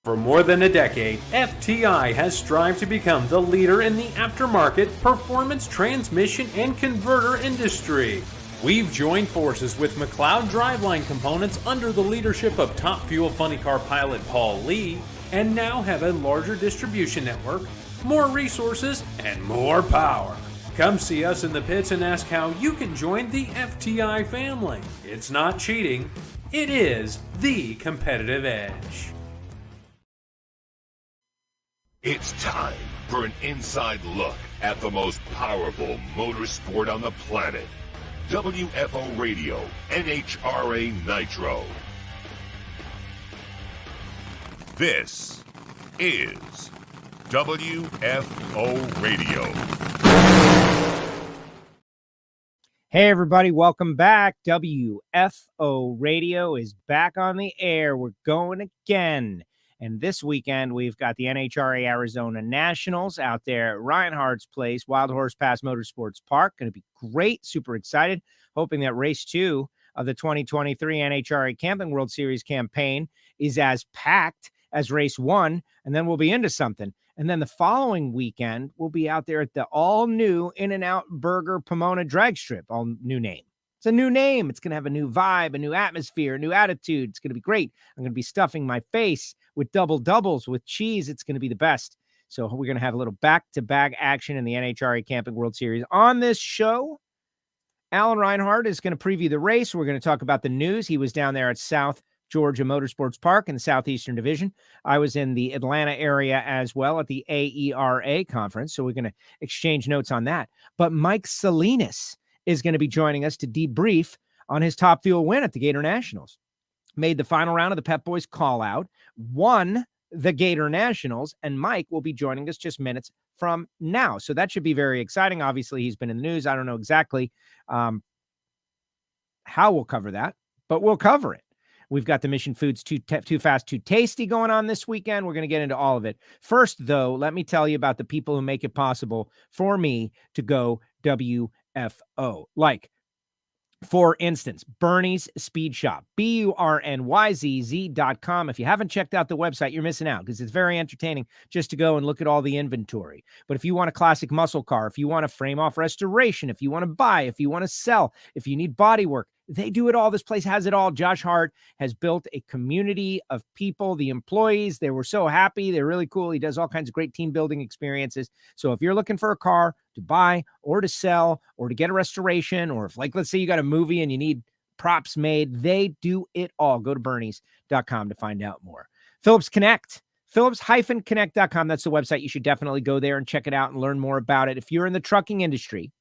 For more than a decade, FTI has strived to become the leader in the aftermarket performance transmission and converter industry. We've joined forces with McLeod Driveline Components under the leadership of Top Fuel Funny Car pilot Paul Lee, and now have a larger distribution network, more resources, and more power. Come see us in the pits and ask how you can join the FTI family. It's not cheating, it is the competitive edge. It's time for an inside look at the most powerful motorsport on the planet. WFO Radio NHRA Nitro. This is WFO Radio. Hey everybody, welcome back. WFO Radio is back on the air. We're going again. And this weekend, we've got the NHRA Arizona Nationals out there at Reinhart's place, Wild Horse Pass Motorsports Park. Going to be great. Super excited. Hoping that race 2 of the 2023 NHRA Camping World Series campaign is as packed as race 1. And then we'll be into something. And then the following weekend, we'll be out there at the all-new In-N-Out Burger Pomona Drag Strip. All new name. It's a new name. It's going to have a new vibe, a new atmosphere, a new attitude. It's going to be great. I'm going to be stuffing my face with double doubles with cheese. It's going to be the best. So we're going to have a little back-to-back action in the NHRA Camping World Series. On this show, Alan Reinhart is going to preview the race. We're going to talk about the news. He was down there at South Georgia Motorsports Park in the Southeastern Division. I was in the Atlanta area as well at the AERA conference. So we're going to exchange notes on that. But Mike Salinas is going to be joining us to debrief on his Top Fuel win at the Gatornationals. Made the final round of the Pep Boys call out, won the Gatornationals, and Mike will be joining us just minutes from now. So that should be very exciting. Obviously, he's been in the news. I don't know exactly how we'll cover that, but we'll cover it. We've got the Mission Foods Too Fast, Too Tasty going on this weekend. We're going to get into all of it. First, though, let me tell you about the people who make it possible for me to go WFO. Like, for instance, Bernie's Speed Shop, BURNYZZ.com. If you haven't checked out the website, you're missing out because it's very entertaining just to go and look at all the inventory. But if you want a classic muscle car, if you want a frame off restoration, if you want to buy, if you want to sell, if you need body work, they do it all. This place has it all. Josh Hart has built a community of people, the employees. They were so happy. They're really cool. He does all kinds of great team building experiences. So if you're looking for a car to buy or to sell or to get a restoration, or if, like, let's say you got a movie and you need props made, they do it all. Go to bernies.com to find out more. Phillips Connect, Phillips-Connect.com. That's the website. You should definitely go there and check it out and learn more about it. If you're in the trucking industry,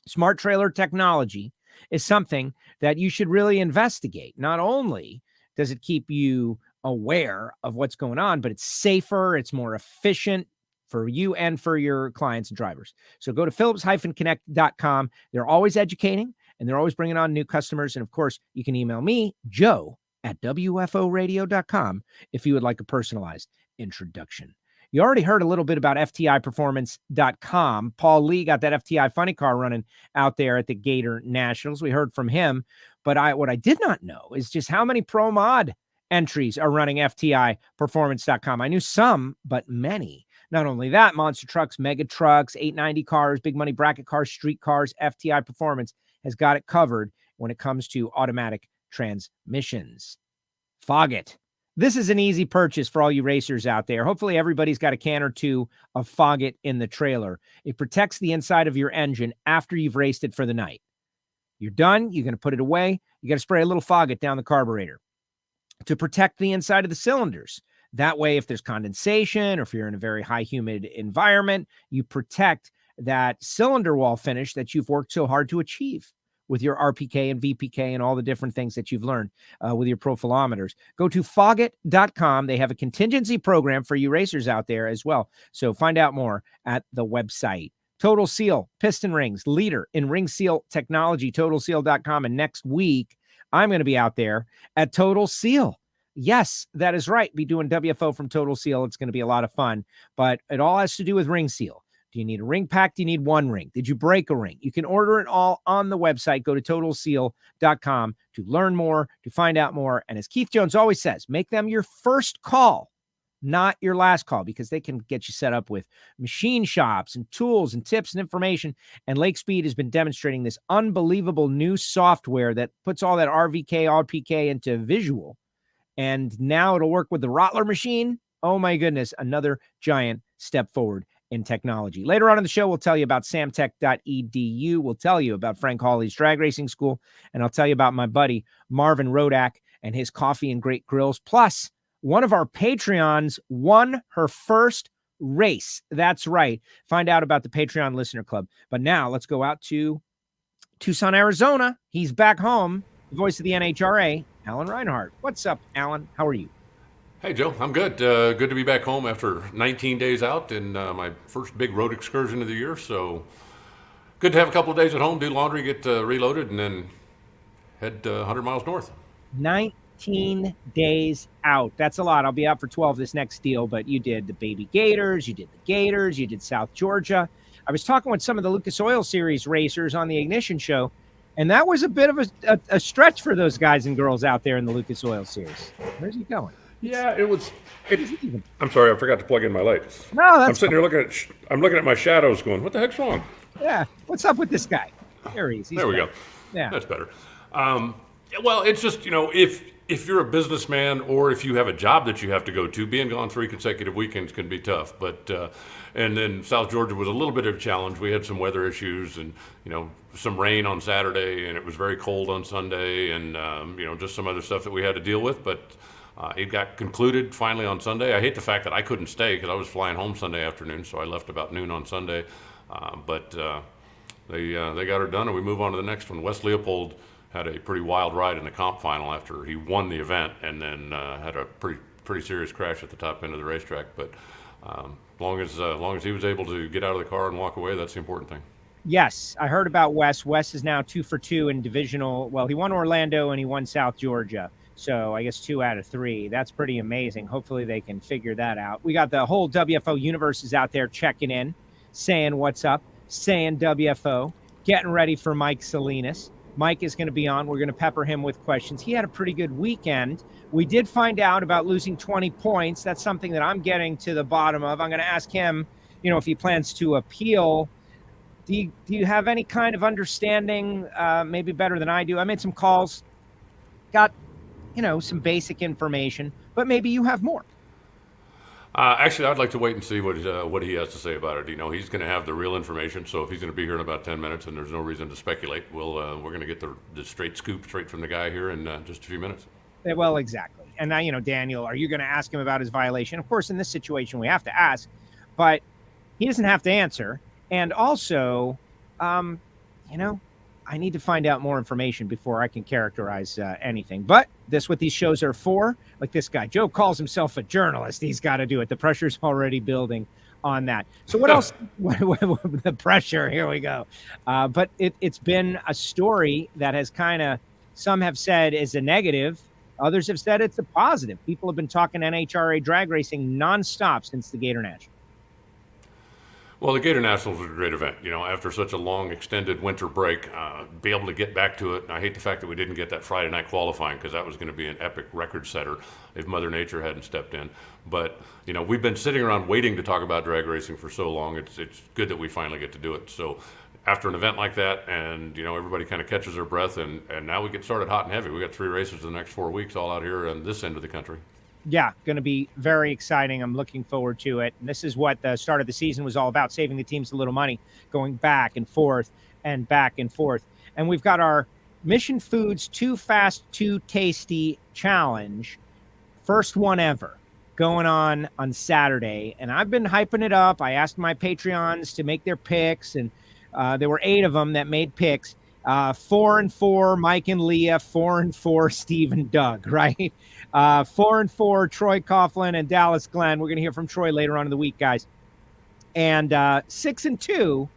smart trailer technology is something that you should really investigate. Not only does it keep you aware of what's going on, but it's safer, it's more efficient for you and for your clients and drivers. So go to Phillips-Connect.com. They're always educating, and they're always bringing on new customers. And of course, you can email me, Joe, at WFOradio.com if you would like a personalized introduction. You already heard a little bit about FTIperformance.com. Paul Lee got that FTI funny car running out there at the Gatornationals. We heard from him, but what I did not know is just how many Pro Mod entries are running FTIperformance.com. I knew some, but many. Not only that, monster trucks, mega trucks, 890 cars, big money bracket cars, street cars, FTI Performance has got it covered when it comes to automatic transmissions. Foggit. This is an easy purchase for all you racers out there. Hopefully everybody's got a can or two of Foggit in the trailer. It protects the inside of your engine after you've raced it for the night. You're done. You're going to put it away. You got to spray a little Foggit down the carburetor to protect the inside of the cylinders. That way, if there's condensation or if you're in a very high humid environment, you protect that cylinder wall finish that you've worked so hard to achieve with your RPK and VPK and all the different things that you've learned with your profilometers. Go to Foggit.com. They have a contingency program for you racers out there as well. So find out more at the website. Total Seal, piston rings, leader in ring seal technology, totalseal.com. And next week, I'm going to be out there at Total Seal. Yes, that is right. Be doing WFO from Total Seal. It's going to be a lot of fun, but it all has to do with ring seal. Do you need a ring pack? Do you need one ring? Did you break a ring? You can order it all on the website. Go to totalseal.com to learn more, to find out more. And as Keith Jones always says, make them your first call not your last call, because they can get you set up with machine shops and tools and tips and information. And Lake Speed has been demonstrating this unbelievable new software that puts all that RVK, RPK into visual. And now it'll work with the Rottler machine. Oh my goodness, another giant step forward in technology. Later on in the show, we'll tell you about samtech.edu. We'll tell you about Frank Hawley's drag racing school. And I'll tell you about my buddy Marvin Rodak and his coffee and great grills. Plus, one of our Patreons won her first race. That's right. Find out about the Patreon Listener Club. But now let's go out to Tucson, Arizona. He's back home. The voice of the NHRA, Alan Reinhart. What's up, Alan? How are you? Hey, Joe. I'm good. Good to be back home after 19 days out and my first big road excursion of the year. So good to have a couple of days at home, do laundry, get reloaded, and then head 100 miles north. 19 days out. That's a lot. I'll be out for 12 this next deal, but you did the Baby Gators, you did the Gators, you did South Georgia. I was talking with some of the Lucas Oil Series racers on the Ignition Show, and that was a bit of a stretch for those guys and girls out there in the Lucas Oil Series. Where's he going? Yeah, it was. I'm sorry, I forgot to plug in my lights. No, I'm sitting here looking at my shadows, going, "What the heck's wrong?" Yeah, what's up with this guy? There he is. There we go. Yeah, that's better. Well, it's just, if you're a businessman or if you have a job that you have to go to, being gone 3 consecutive weekends can be tough. But and then South Georgia was a little bit of a challenge. We had some weather issues and some rain on Saturday, and it was very cold on Sunday, and just some other stuff that we had to deal with. But it got concluded finally on Sunday. I hate the fact that I couldn't stay because I was flying home Sunday afternoon, so I left about noon on Sunday. But they got her done, and we move on to the next one. Wes Leopold had a pretty wild ride in the comp final after he won the event, and then had a pretty serious crash at the top end of the racetrack. But long as he was able to get out of the car and walk away, that's the important thing. Yes, I heard about Wes. Wes is now 2 for 2 in divisional. Well, he won Orlando and he won South Georgia. So I guess 2 out of 3. That's pretty amazing. Hopefully they can figure that out. We got the whole WFO universe is out there checking in, saying what's up, saying WFO, getting ready for Mike Salinas. Mike is going to be on. We're going to pepper him with questions. He had a pretty good weekend. We did find out about losing 20 points. That's something that I'm getting to the bottom of. I'm going to ask him, if he plans to appeal. Do you have any kind of understanding, maybe better than I do? I made some calls, got some basic information, but maybe you have more. Actually, I'd like to wait and see what he has to say about it. He's going to have the real information. So if he's going to be here in about 10 minutes, and there's no reason to speculate, we're going to get the straight scoop straight from the guy here in just a few minutes. Well, exactly. And now, Daniel, are you going to ask him about his violation? Of course, in this situation, we have to ask, but he doesn't have to answer. And also, I need to find out more information before I can characterize anything. But that's what these shows are for. Like this guy, Joe calls himself a journalist. He's got to do it. The pressure's already building on that. So what else? The pressure, here we go. But it's been a story that has some have said is a negative. Others have said it's a positive. People have been talking NHRA drag racing nonstop since the Gatornats. Well, the Gatornationals was a great event. After such a long, extended winter break, be able to get back to it. And I hate the fact that we didn't get that Friday night qualifying because that was going to be an epic record setter if Mother Nature hadn't stepped in. But, we've been sitting around waiting to talk about drag racing for so long. It's good that we finally get to do it. So after an event like that and, everybody kind of catches their breath and now we get started hot and heavy. We got 3 races in the next 4 weeks all out here on this end of the country. Yeah, going to be very exciting. I'm looking forward to it. And this is what the start of the season was all about, saving the teams a little money, going back and forth and back and forth. And we've got our Mission Foods Too Fast, Too Tasty Challenge, first one ever, going on Saturday. And I've been hyping it up. I asked my Patreons to make their picks, and there were 8 of them that made picks. 4-4, Mike and Leah, 4-4, Steve and Doug, right? 4-4, Troy Coughlin and Dallas Glenn. We're going to hear from Troy later on in the week, guys. And 6-2,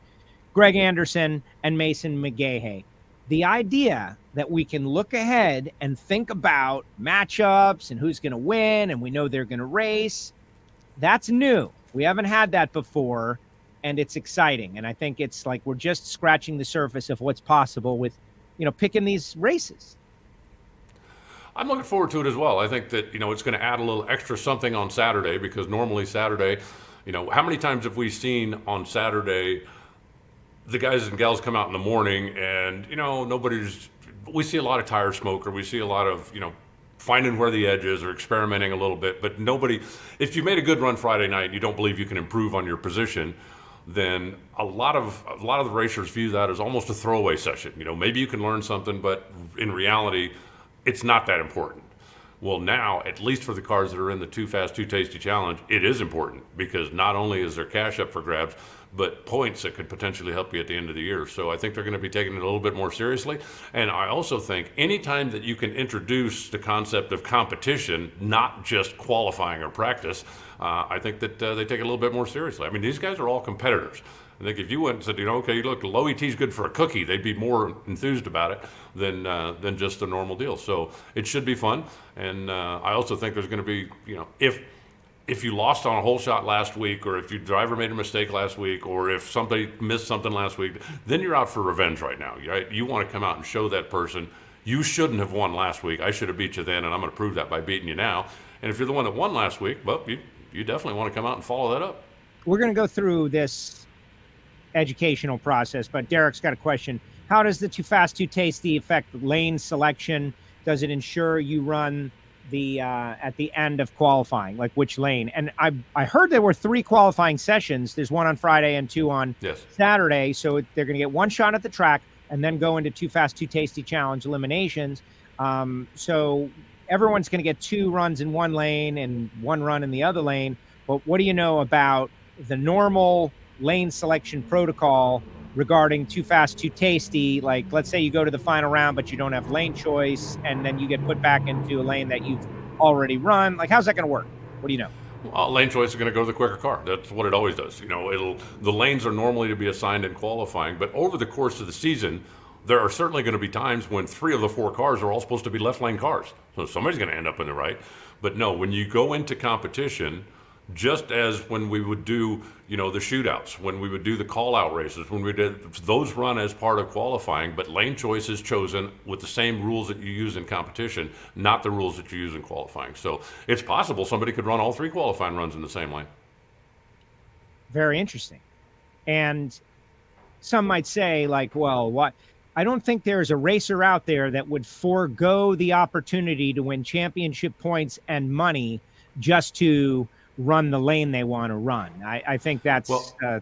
Greg Anderson and Mason McGahey. The idea that we can look ahead and think about matchups and who's going to win, and we know they're going to race, that's new. We haven't had that before. And it's exciting. And I think it's like we're just scratching the surface of what's possible with, picking these races. I'm looking forward to it as well. I think that, it's going to add a little extra something on Saturday, because normally Saturday, how many times have we seen on Saturday the guys and gals come out in the morning and, we see a lot of tire smoke, or we see a lot of, finding where the edge is or experimenting a little bit, but if you made a good run Friday night and you don't believe you can improve on your position, then a lot of the racers view that as almost a throwaway session. Maybe you can learn something, but in reality, it's not that important. Well, now, at least for the cars that are in the Too Fast, Too Tasty Challenge, it is important, because not only is there cash up for grabs, but points that could potentially help you at the end of the year. So I think they're going to be taking it a little bit more seriously. And I also think anytime that you can introduce the concept of competition, not just qualifying or practice, I think that they take it a little bit more seriously. I mean, these guys are all competitors. I think if you went and said, okay, look, low ET is good for a cookie, they'd be more enthused about it than just a normal deal. So it should be fun. And I also think there's going to be, if you lost on a hole shot last week, or if your driver made a mistake last week, or if somebody missed something last week, then you're out for revenge right now, right? You want to come out and show that person, you shouldn't have won last week. I should have beat you then, and I'm going to prove that by beating you now. And if you're the one that won last week, well, you definitely want to come out and follow that up. We're going to go through this educational process, but Derek's got a question. How does the Too Fast, Too Tasty affect lane selection? Does it ensure you run the at the end of qualifying, like which lane? And I heard there were 3 qualifying sessions. There's 1 on Friday and 2 on Saturday. So they're going to get 1 shot at the track and then go into Too Fast, Too Tasty Challenge eliminations. So everyone's going to get 2 runs in one lane and 1 run in the other lane. But what do you know about the normal lane selection protocol regarding Too Fast, Too Tasty? Like, let's say you go to the final round, but you don't have lane choice, and then you get put back into a lane that you've already run. Like, how's that going to work? What do you know? Well, lane choice is going to go to the quicker car. That's what it always does. The lanes are normally to be assigned in qualifying, but over the course of the season, there are certainly going to be times when 3 of the 4 cars are all supposed to be left lane cars. So somebody's going to end up in the right. But no, when you go into competition, just as when we would do, the shootouts, when we would do the call-out races, when we did those, run as part of qualifying, but lane choice is chosen with the same rules that you use in competition, not the rules that you use in qualifying. So it's possible somebody could run all 3 qualifying runs in the same lane. Very interesting. And some might say, like, well, what? I don't think there's a racer out there that would forego the opportunity to win championship points and money just to run the lane they want to run. I think that's... Well,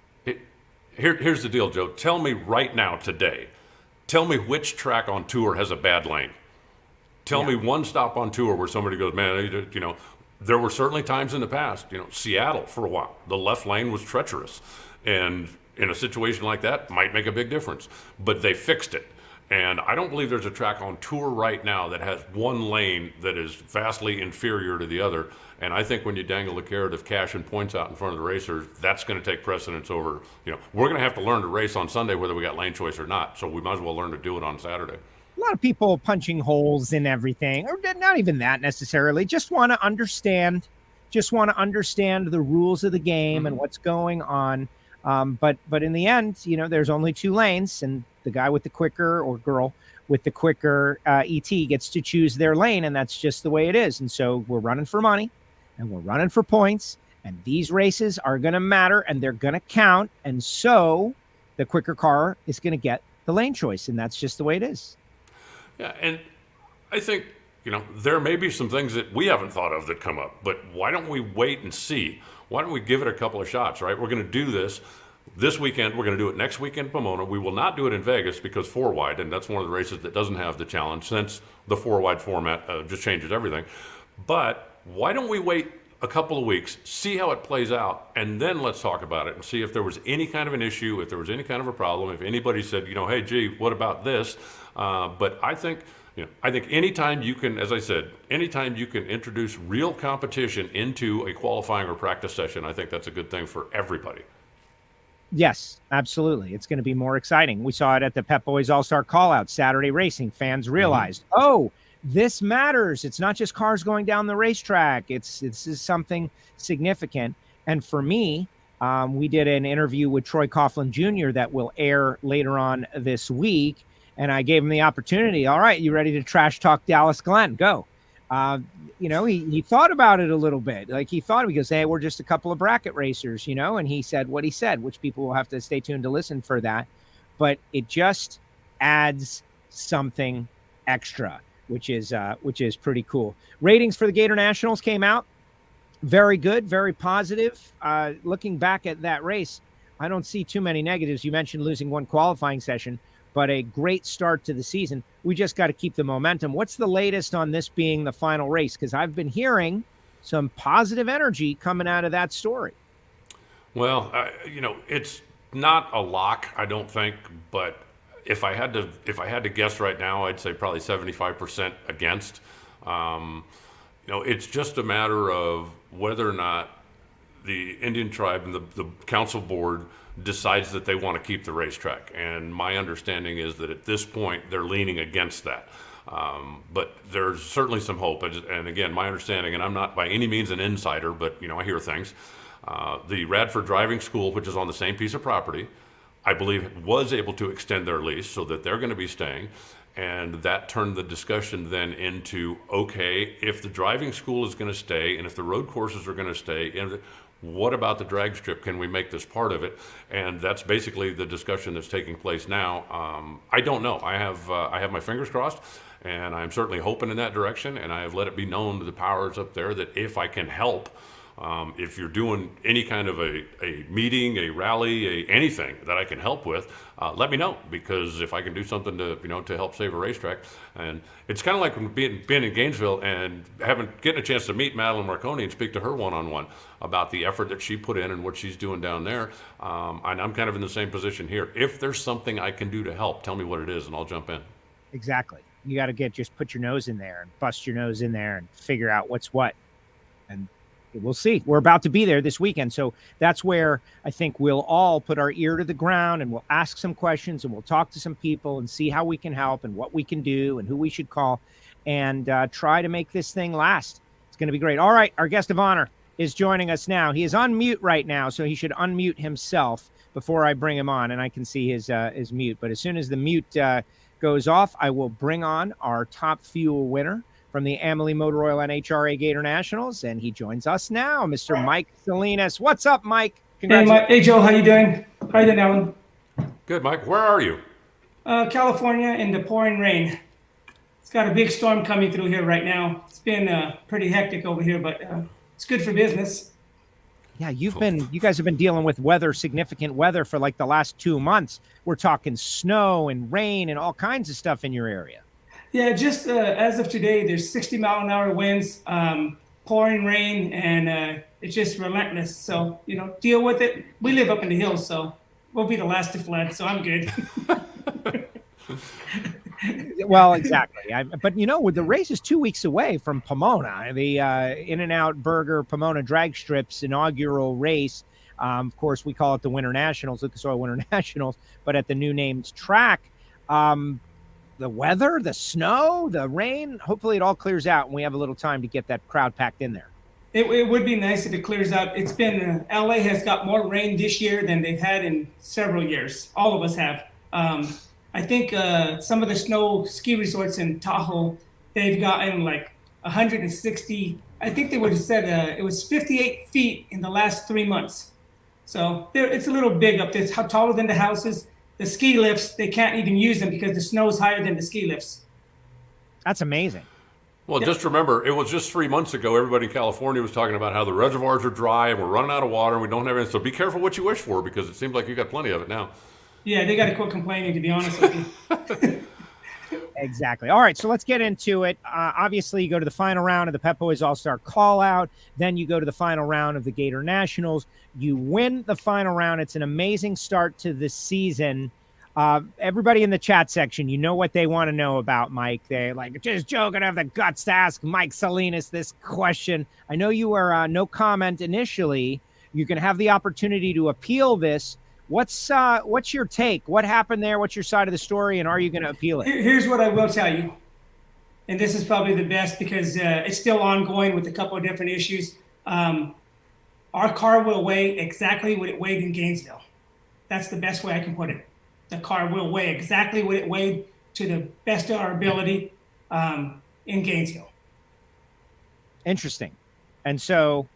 here's the deal, Joe. Tell me right now, today, tell me which track on tour has a bad lane. Tell me one stop on tour where somebody goes, man, there were certainly times in the past, Seattle for a while, the left lane was treacherous. And in a situation like that, might make a big difference. But they fixed it. And I don't believe there's a track on tour right now that has one lane that is vastly inferior to the other. And I think when you dangle the carrot of cash and points out in front of the racers, that's going to take precedence over, we're going to have to learn to race on Sunday whether we got lane choice or not. So we might as well learn to do it on Saturday. A lot of people punching holes in everything, or not even that necessarily, just want to understand the rules of the game and what's going on. But in the end, there's only 2 lanes, and the guy with the quicker, or girl with the quicker ET, gets to choose their lane, and that's just the way it is. And so we're running for money, and we're running for points, and these races are going to matter, and they're going to count. And so the quicker car is going to get the lane choice, and that's just the way it is. Yeah, and I think, there may be some things that we haven't thought of that come up, but why don't we wait and see? Why don't we give it a couple of shots, right? We're going to do this weekend. We're going to do it next weekend in Pomona. We will not do it in Vegas because 4-wide, and that's one of the races that doesn't have the challenge, since the 4-wide format just changes everything. But why don't we wait a couple of weeks, see how it plays out, and then let's talk about it and see if there was any kind of an issue, if there was any kind of a problem, if anybody said, hey, gee, what about this? But I think anytime you can, as I said, anytime you can introduce real competition into a qualifying or practice session, I think that's a good thing for everybody. Yes, absolutely. It's going to be more exciting. We saw it at the Pep Boys All-Star Call-Out Saturday Racing. Fans realized, this matters. It's not just cars going down the racetrack. This is something significant. And for me, we did an interview with Troy Coughlin Jr. that will air later on this week. And I gave him the opportunity. All right, you ready to trash talk Dallas Glenn? Go. He thought about it a little bit. Like he thought, because, hey, we're just a couple of bracket racers, and he said what he said, which people will have to stay tuned to listen for that. But it just adds something extra, which is pretty cool. Ratings for the Gatornationals came out. Very good, very positive. Looking back at that race, I don't see too many negatives. You mentioned losing one qualifying session, but a great start to the season. We just got to keep the momentum. What's the latest on this being the final race? Because I've been hearing some positive energy coming out of that story. Well, it's not a lock, I don't think, but if I had to guess right now, I'd say probably 75% against. It's just a matter of whether or not the Indian tribe and the council board decides that they want to keep the racetrack. And my understanding is that at this point, they're leaning against that. But there's certainly some hope. And again, my understanding, and I'm not by any means an insider, but I hear things. The Radford Driving School, which is on the same piece of property, I believe was able to extend their lease so that they're going to be staying. And that turned the discussion then into, okay, if the driving school is going to stay and if the road courses are going to stay, and what about the drag strip? Can we make this part of it? And that's basically the discussion that's taking place now. I don't know. I have my fingers crossed, and I'm certainly hoping in that direction. And I have let it be known to the powers up there that if I can help, if you're doing any kind of a meeting, a rally, anything that I can help with, let me know, because if I can do something to help save a racetrack. And it's kind of like being in Gainesville and getting a chance to meet Madeline Marconi and speak to her one-on-one about the effort that she put in and what she's doing down there. And I'm kind of in the same position here. If there's something I can do to help, tell me what it is and I'll jump in. Exactly. You got to just put your nose in there and bust your nose in there and figure out what's what. And we'll see. We're about to be there this weekend. So that's where I think we'll all put our ear to the ground and we'll ask some questions and we'll talk to some people and see how we can help and what we can do and who we should call and try to make this thing last. It's going to be great. All right. Our guest of honor is joining us now. He is on mute right now, so he should unmute himself before I bring him on, and I can see his mute. But as soon as the mute goes off, I will bring on our top fuel winner from the Amalie Oil NHRA Gatornationals, and he joins us now, Mr. Mike Salinas. What's up, Mike? Hey, Mike. Hey, Joe. How you doing? How you doing, Alan? Good, Mike. Where are you? California in the pouring rain. It's got a big storm coming through here right now. It's been pretty hectic over here, but it's good for business. Yeah, you guys have been dealing with significant weather for like the last 2 months. We're talking snow and rain and all kinds of stuff in your area. Yeah, just as of today, there's 60-mile-an-hour winds, pouring rain, and it's just relentless. So, deal with it. We live up in the hills, so we'll be the last to flood, so I'm good. Well, exactly. But the race is 2 weeks away from Pomona, the In-N-Out Burger Pomona Drag Strip's inaugural race. Of course, we call it the Winter Nationals, Lucas Oil Winter Nationals, but at the new named track. The weather, the snow, the rain, hopefully it all clears out and we have a little time to get that crowd packed in there. It would be nice if it clears out. It's been, LA has got more rain this year than they've had in several years. All of us have. I think some of the snow ski resorts in Tahoe, they've gotten like 160, I think they would have said it was 58 feet in the last 3 months. So it's a little big up there. It's taller than the houses. The ski lifts, they can't even use them because the snow is higher than the ski lifts. That's amazing. Well, just remember, it was just 3 months ago, everybody in California was talking about how the reservoirs are dry and we're running out of water and we don't have anything. So be careful what you wish for, because it seems like you got plenty of it now. Yeah, they got to quit complaining, to be honest with you. Exactly. All right, so let's get into it. Obviously, you go to the final round of the Pep Boys All-Star Call-Out. Then you go to the final round of the Gatornationals. You win the final round. It's an amazing start to the season. Everybody in the chat section, you know what they want to know about Mike. They're like, just Joe gonna have the guts to ask Mike Salinas this question. I know you were no comment initially. You can have the opportunity to appeal this. What's your take? What happened there? What's your side of the story? And are you going to appeal it? Here's what I will tell you. And this is probably the best because it's still ongoing with a couple of different issues. Our car will weigh exactly what it weighed in Gainesville. That's the best way I can put it. The car will weigh exactly what it weighed to the best of our ability in Gainesville. Interesting. And so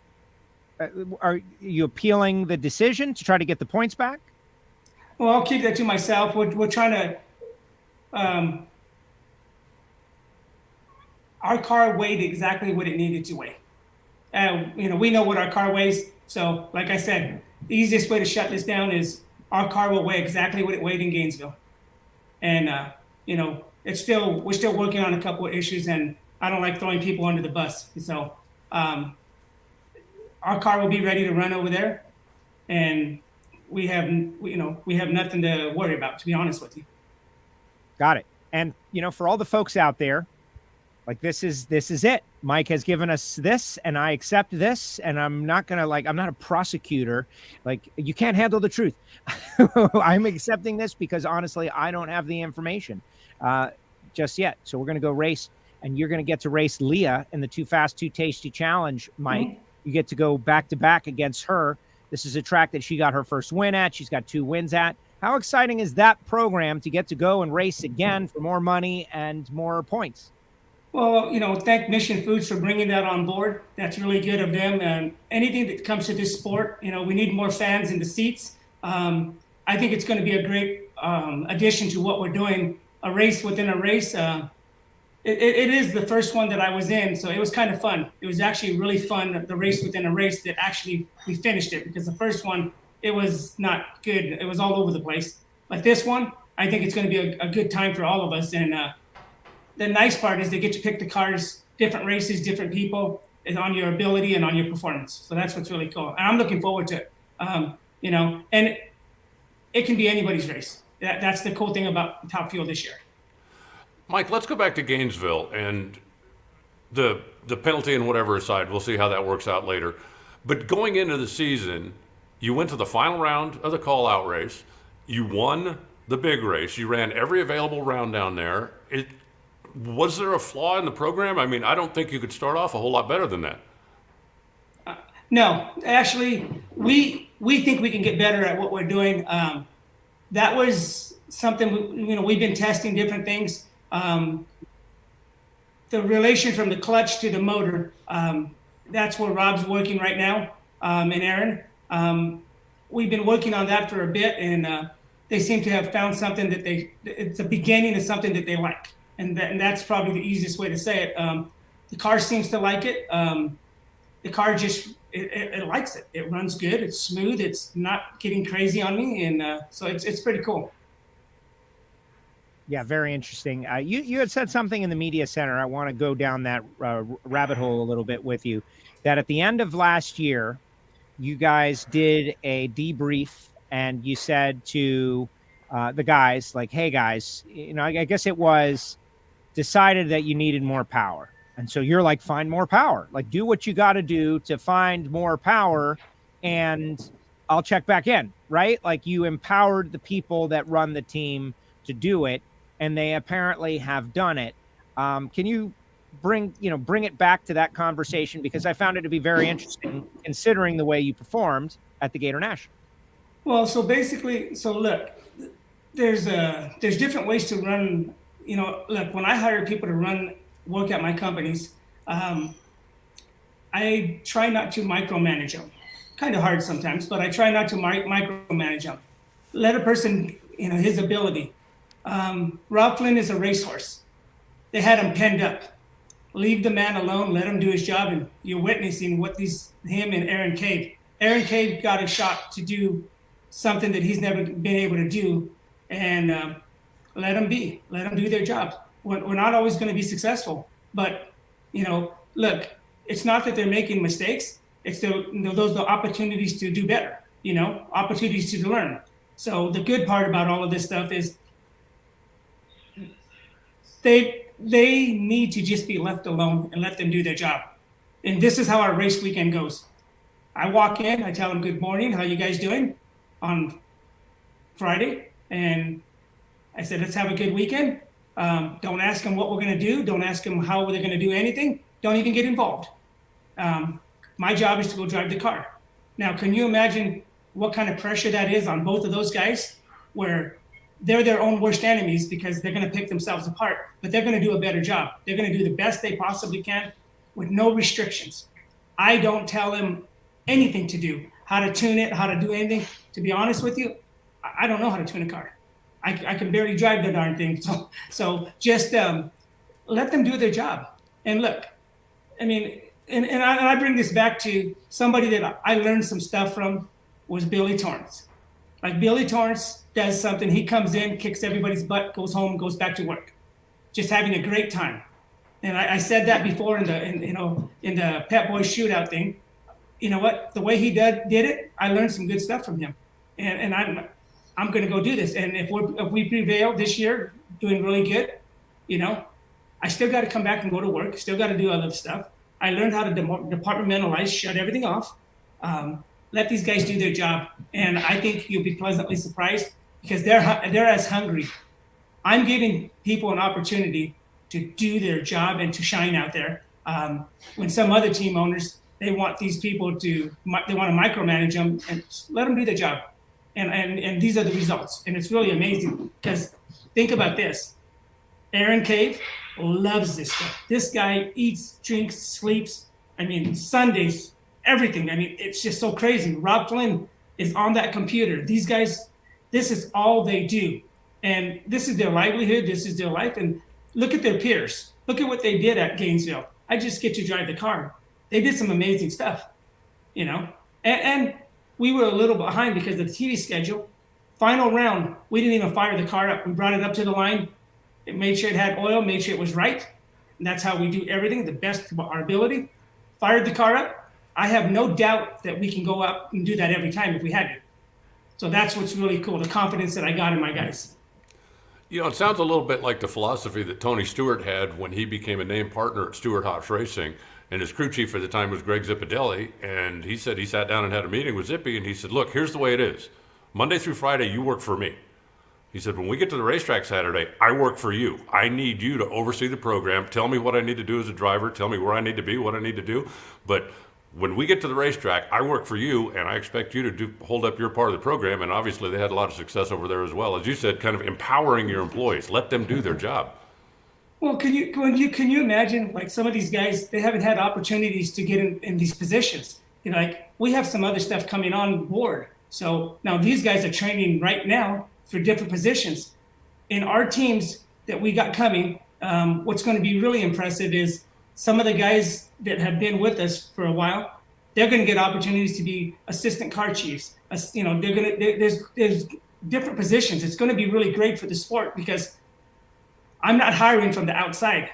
are you appealing the decision to try to get the points back? Well, I'll keep that to myself. We're trying to, our car weighed exactly what it needed to weigh. We know what our car weighs. So like I said, the easiest way to shut this down is our car will weigh exactly what it weighed in Gainesville. And, we're still working on a couple of issues, and I don't like throwing people under the bus. So our car will be ready to run over there, and we have nothing to worry about, to be honest with you. Got it. And, for all the folks out there, like this is it. Mike has given us this, and I accept this, and I'm not going to I'm not a prosecutor. Like, you can't handle the truth. I'm accepting this because honestly, I don't have the information just yet. So we're going to go race, and you're going to get to race Leah in the Too Fast, Too Tasty Challenge, Mike. Mm-hmm. You get to go back to back against her. This is a track that she got her first win at. She's got 2 wins at. How exciting is that program to get to go and race again for more money and more points? Well, thank Mission Foods for bringing that on board. That's really good of them. And anything that comes to this sport, we need more fans in the seats. I think it's going to be a great addition to what we're doing, a race within a race. It is the first one that I was in, so it was kind of fun. It was actually really fun, the race within a race that actually we finished it, because the first one, it was not good. It was all over the place. But this one, I think it's going to be a good time for all of us. And the nice part is they get to pick the cars, different races, different people, and on your ability and on your performance. So that's what's really cool. And I'm looking forward to it. And it can be anybody's race. That's the cool thing about Top Fuel this year. Mike, let's go back to Gainesville and the penalty and whatever aside. We'll see how that works out later. But going into the season, you went to the final round of the call-out race. You won the big race. You ran every available round down there. Was there a flaw in the program? I mean, I don't think you could start off a whole lot better than that. No, actually, we think we can get better at what we're doing. That was something, we've been testing different things. The relation from the clutch to the motor, that's where Rob's working right now, and Aaron. We've been working on that for a bit, and they seem to have found something that it's the beginning of something that they like. And that's probably the easiest way to say it. The car seems to like it. The car just, it likes it. It runs good. It's smooth. It's not getting crazy on me. And so it's pretty cool. Yeah, very interesting. You had said something in the media center. I want to go down that rabbit hole a little bit with you, that at the end of last year, you guys did a debrief, and you said to the guys, like, hey, guys, I guess it was decided that you needed more power. And so you're like, find more power. Like, do what you got to do to find more power, and I'll check back in, right? Like, you empowered the people that run the team to do it, and they apparently have done it. Can you bring it back to that conversation? Because I found it to be very interesting, considering the way you performed at the Gatornationals. Well, so basically, look, there's different ways to run. Look, when I hire people to work at my companies, I try not to micromanage them. Kind of hard sometimes, but I try not to micromanage them. Let a person, his ability. Rob Flynn is a racehorse. They had him penned up. Leave the man alone, let him do his job, and you're witnessing what him and Aaron Cave. Aaron Cave got a shot to do something that he's never been able to do, and let them do their job. We're not always going to be successful, but look, it's not that they're making mistakes. It's those are opportunities to do better. Opportunities to learn. So the good part about all of this stuff is they need to just be left alone and let them do their job. And this is how our race weekend goes. I walk in, I tell them, good morning, how you guys doing on Friday? And I said, let's have a good weekend. Don't ask them what we're going to do. Don't ask them how they're going to do anything. Don't even get involved. My job is to go drive the car. Now, can you imagine what kind of pressure that is on both of those guys, where they're their own worst enemies because they're going to pick themselves apart, but they're going to do a better job. They're going to do the best they possibly can. with no restrictions. I don't tell them anything to do, how to tune it, how to do anything. To be honest with you, I don't know how to tune a car. I can barely drive the darn thing. So just let them do their job. And look, I mean, and I bring this back to somebody that I learned some stuff from was Billy Torrence. Like Billy Torrence does something, he comes in, kicks everybody's butt, goes home, goes back to work, just having a great time. And I said that before in the Pep Boys shootout thing. You know what? The way he did it, I learned some good stuff from him. And I'm going to go do this. And if we prevail this year, doing really good, I still got to come back and go to work. Still got to do other stuff. I learned how to departmentalize, shut everything off. Let these guys do their job, and I think you'll be pleasantly surprised because they're as hungry. I'm giving people an opportunity to do their job and to shine out there. When some other team owners, they want these people they want to micromanage them and let them do their job, and these are the results. And it's really amazing because think about this: Aaron Cave loves this stuff. This guy eats, drinks, sleeps. I mean, Sundays. Everything. I mean, it's just so crazy. Rob Flynn is on that computer. These guys, this is all they do. And this is their livelihood. This is their life. And look at their peers. Look at what they did at Gainesville. I just get to drive the car. They did some amazing stuff, And we were a little behind because of the TV schedule. Final round, we didn't even fire the car up. We brought it up to the line. It made sure it had oil, made sure it was right. And that's how we do everything, the best of our ability. Fired the car up. I have no doubt that we can go up and do that every time if we had to. So that's what's really cool, the confidence that I got in my guys. It sounds a little bit like the philosophy that Tony Stewart had when he became a named partner at Stewart Hobbs Racing. And his crew chief at the time was Greg Zippadelli. And he said he sat down and had a meeting with Zippy, and he said, look, here's the way it is. Monday through Friday, you work for me. He said, when we get to the racetrack Saturday, I work for you. I need you to oversee the program. Tell me what I need to do as a driver. Tell me where I need to be, what I need to do. But when we get to the racetrack, I work for you, and I expect you to hold up your part of the program. And obviously, they had a lot of success over there as well. As you said, kind of empowering your employees. Let them do their job. Well, can you imagine, like some of these guys, they haven't had opportunities to get in these positions. We have some other stuff coming on board. So now these guys are training right now for different positions. In our teams that we got coming, what's going to be really impressive is some of the guys that have been with us for a while, they're going to get opportunities to be assistant car chiefs. There's different positions. It's going to be really great for the sport because I'm not hiring from the outside.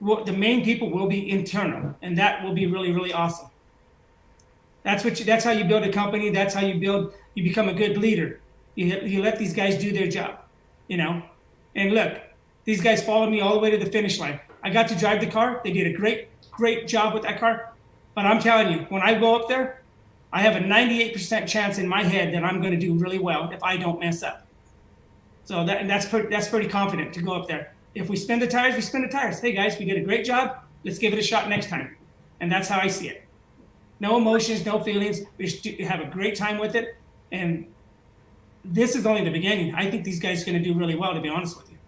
The main people will be internal, and that will be really, really awesome. That's how you build a company. That's how you become a good leader. You let these guys do their job, And look, these guys followed me all the way to the finish line. I got to drive the car. They did a great job with that car. But I'm telling you, when I go up there, I have a 98% chance in my head that I'm going to do really well if I don't mess up. So that's pretty confident to go up there. If we spin the tires, we spin the tires. Hey, guys, we did a great job. Let's give it a shot next time. And that's how I see it. No emotions, no feelings. We just have a great time with it. And this is only the beginning. I think these guys are going to do really well, to be honest with you.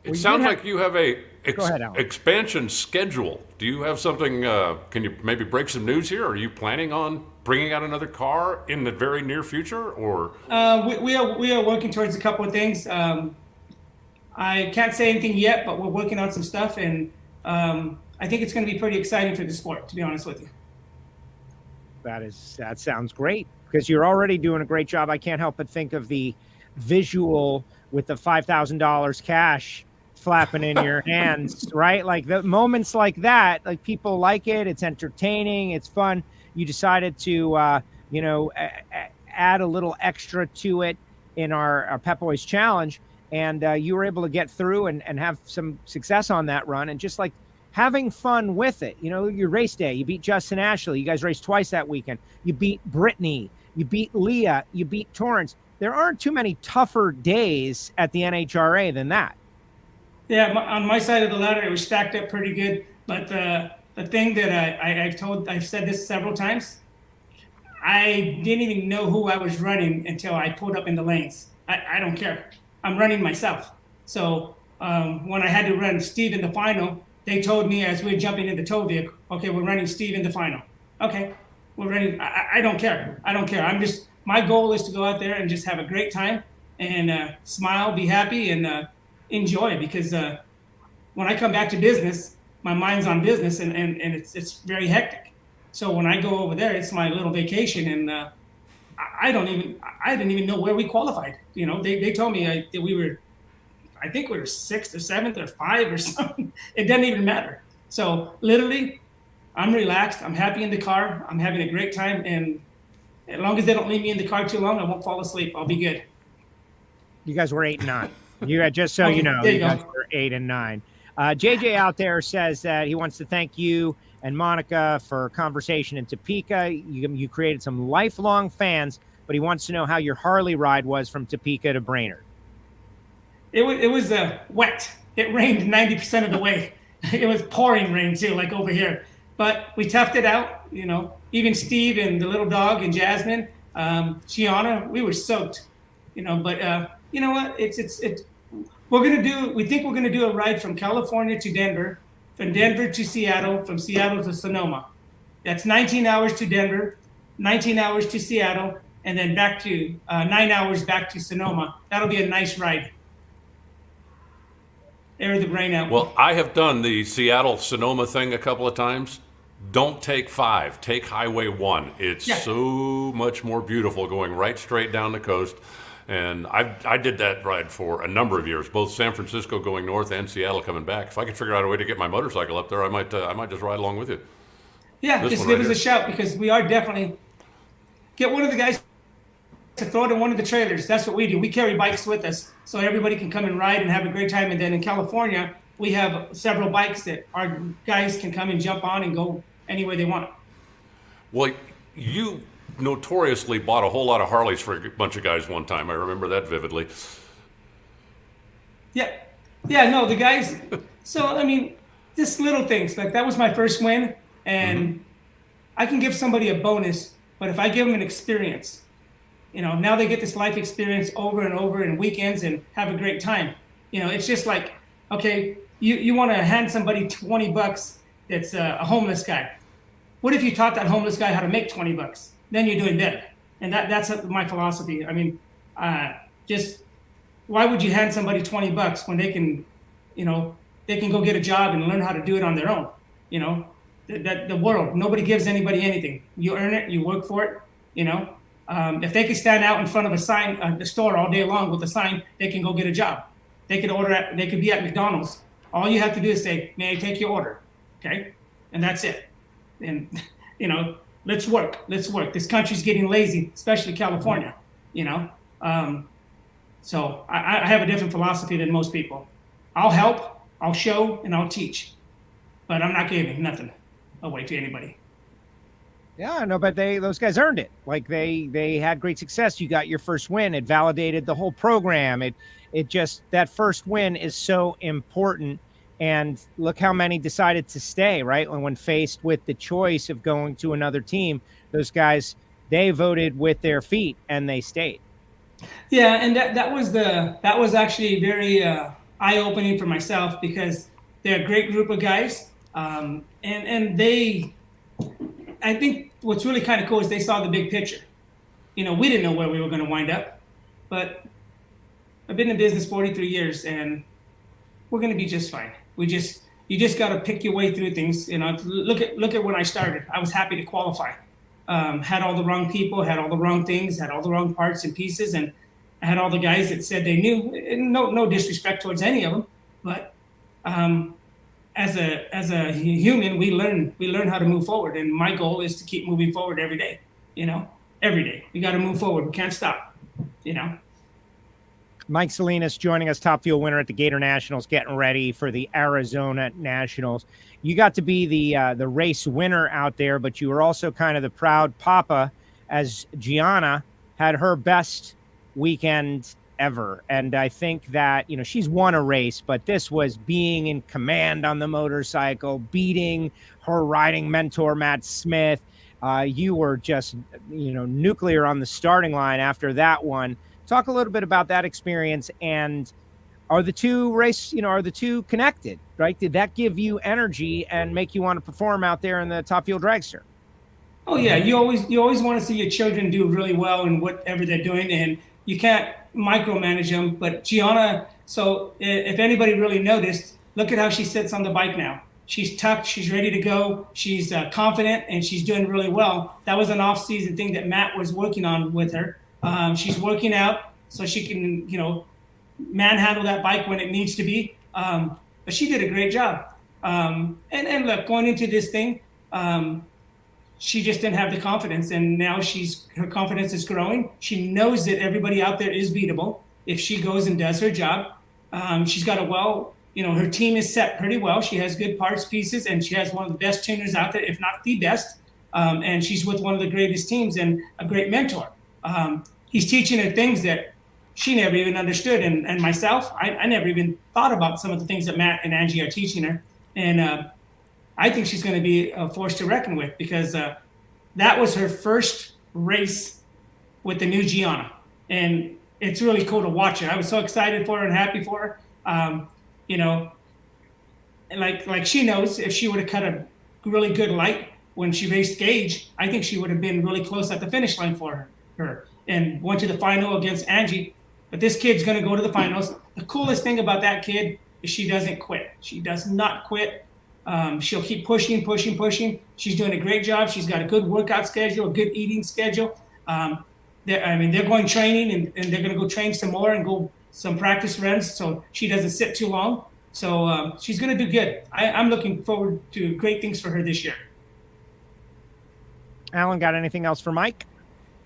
It sounds like you have a expansion schedule. Do you have something, can you maybe break some news here? Are you planning on bringing out another car in the very near future? Or we are working towards a couple of things. I can't say anything yet, but we're working on some stuff. And I think it's going to be pretty exciting for the sport, to be honest with you. That sounds great because you're already doing a great job. I can't help but think of the visual with the $5,000 cash flapping in your hands, right? Like the moments like that, like people like it. It's entertaining. It's fun. You decided to, add a little extra to it in our Pep Boys Challenge. And you were able to get through and have some success on that run. And just like having fun with it, your race day, you beat Justin Ashley. You guys raced twice that weekend. You beat Brittany. You beat Leah. You beat Torrence. There aren't too many tougher days at the NHRA than that. Yeah, on my side of the ladder, it was stacked up pretty good. But the thing that I've said this several times, I didn't even know who I was running until I pulled up in the lanes. I don't care. I'm running myself. So when I had to run Steve in the final, they told me as we were jumping in the tow vehicle, okay, we're running Steve in the final. Okay, we're running. I don't care. My goal is to go out there and just have a great time and smile, be happy, and enjoy, because when I come back to business, my mind's on business, and it's very hectic. So when I go over there, it's my little vacation, and I didn't even know where we qualified. They told me that I think we were 6th or 7th or 5 or something. It doesn't even matter. So literally, I'm relaxed. I'm happy in the car. I'm having a great time, and as long as they don't leave me in the car too long, I won't fall asleep. I'll be good. You guys were 8 and 9. You had, just so Okay, you know, there you you guys go. were 8 and 9. JJ out there says that he wants to thank you and Monica for conversation in Topeka. You created some lifelong fans, but he wants to know how your Harley ride was from Topeka to Brainerd. It was wet. It rained 90% of the way. It was pouring rain too, like over here. But we toughed it out. Even Steve and the little dog and Jasmine, Gianna, we were soaked. But you know what? We think we're gonna do a ride from California to Denver, from Denver to Seattle, from Seattle to Sonoma. That's 19 hours to Denver, 19 hours to Seattle, and then back to 9 hours back to Sonoma. That'll be a nice ride. Air the brain out. Well, I have done the Seattle-Sonoma thing a couple of times. Don't take 5, take Highway 1. It's so much more beautiful going right straight down the coast. And I did that ride for a number of years, both San Francisco going north and Seattle coming back. If I could figure out a way to get my motorcycle up there, I might just ride along with you. Yeah, just give us a shout, because we are definitely get one of the guys to throw it in one of the trailers. That's what we do. We carry bikes with us, so everybody can come and ride and have a great time. And then in California, we have several bikes that our guys can come and jump on and go anywhere they want. Well, you notoriously bought a whole lot of Harleys for a bunch of guys one time. I remember that vividly. Yeah, no, the guys. So just little things like that was my first win, and I can give somebody a bonus, but if I give them an experience, now they get this life experience over and over and weekends and have a great time. It's just like, okay, you want to hand somebody $20 that's a homeless guy. What if you taught that homeless guy how to make $20? Then you're doing better. And that's my philosophy. Just why would you hand somebody $20 when they can go get a job and learn how to do it on their own? The world, nobody gives anybody anything. You earn it, you work for it. If they could stand out in front of a sign, the store all day long with a sign, they can go get a job. They could be at McDonald's. All you have to do is say, "May I take your order?" Okay, and that's it. And let's work. This country's getting lazy, especially California. So I have a different philosophy than most people. I'll help, I'll show, and I'll teach, but I'm not giving nothing away to anybody. Yeah, no, but those guys earned it. Like they had great success. You got your first win. It validated the whole program. It just, that first win is so important. And look how many decided to stay, right? When faced with the choice of going to another team, those guys, they voted with their feet and they stayed. Yeah, and that was actually very eye-opening for myself, because they're a great group of guys, and they, I think what's really kind of cool is they saw the big picture. We didn't know where we were going to wind up, but I've been in business 43 years, and we're going to be just fine. You just got to pick your way through things. Look at when I started. I was happy to qualify. Had all the wrong people, had all the wrong things, had all the wrong parts and pieces, and I had all the guys that said they knew. No disrespect towards any of them, but as a human, we learn how to move forward, and my goal is to keep moving forward every day. Every day we got to move forward. We can't stop. Mike Salinas joining us, top fuel winner at the Gatornationals, getting ready for the Arizona Nationals. You got to be the race winner out there, but you were also kind of the proud papa, as Gianna had her best weekend ever. And I think that, she's won a race, but this was being in command on the motorcycle, beating her riding mentor, Matt Smith. You were just, nuclear on the starting line after that one. Talk a little bit about that experience and Are the two connected, right? Did that give you energy and make you want to perform out there in the Top Fuel Dragster? Oh yeah, you always want to see your children do really well in whatever they're doing, and you can't micromanage them. But Gianna, so if anybody really noticed, look at how she sits on the bike now. She's tucked, she's ready to go, she's confident, and she's doing really well. That was an off-season thing that Matt was working on with her. She's working out so she can, manhandle that bike when it needs to be. But she did a great job. And look, going into this thing, she just didn't have the confidence, and now her confidence is growing. She knows that everybody out there is beatable if she goes and does her job. She's got her team is set pretty well. She has good parts, pieces, and she has one of the best tuners out there, if not the best. And she's with one of the greatest teams and a great mentor. He's teaching her things that she never even understood. And myself, I never even thought about some of the things that Matt and Angie are teaching her. And I think she's going to be a force to reckon with, because that was her first race with the new Gianna. And it's really cool to watch her. I was so excited for her and happy for her. And like she knows, if she would have cut a really good light when she raced Gage, I think she would have been really close at the finish line for her and went to the final against Angie. But this kid's going to go to the finals. The coolest thing about that kid is she doesn't quit. She does not quit. She'll keep pushing. She's doing a great job. She's got a good workout schedule, a good eating schedule. They're going training, and they're going to go train some more and go some practice runs so she doesn't sit too long. So she's going to do good. I'm looking forward to great things for her this year. Alan, got anything else for Mike?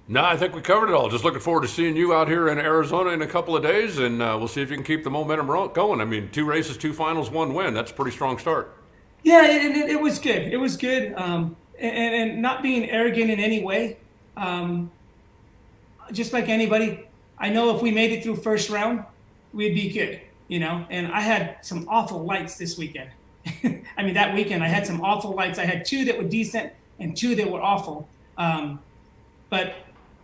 No, I think we covered it all. Just looking forward to seeing you out here in Arizona in a couple of days, and we'll see if you can keep the momentum going. I mean, 2 races, 2 finals, 1 win. That's a pretty strong start. Yeah, it was good. It was good. And not being arrogant in any way. Just like anybody, I know if we made it through first round, we'd be good, And I had some awful lights this weekend. That weekend I had some awful lights. I had 2 that were decent and 2 that were awful. But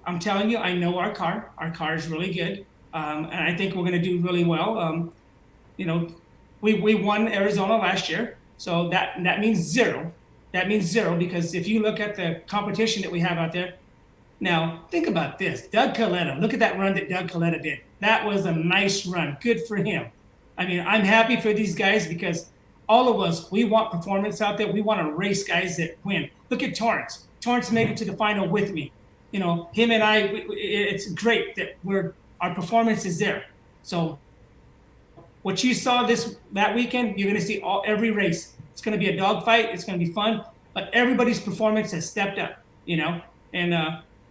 I'm telling you, I know our car. Our car is really good. And I think we're going to do really well. We won Arizona last year. So that means 0. That means 0, because if you look at the competition that we have out there, now think about this. Doug Coletta, look at that run that Doug Coletta did. That was a nice run. Good for him. I'm happy for these guys, because all of us, we want performance out there. We want to race guys that win. Look at Torrence. Torrence made it to the final with me. Him and I, it's great that our performance is there. So what you saw that weekend, you're going to see every race. It's going to be a dogfight. It's going to be fun. But everybody's performance has stepped up, And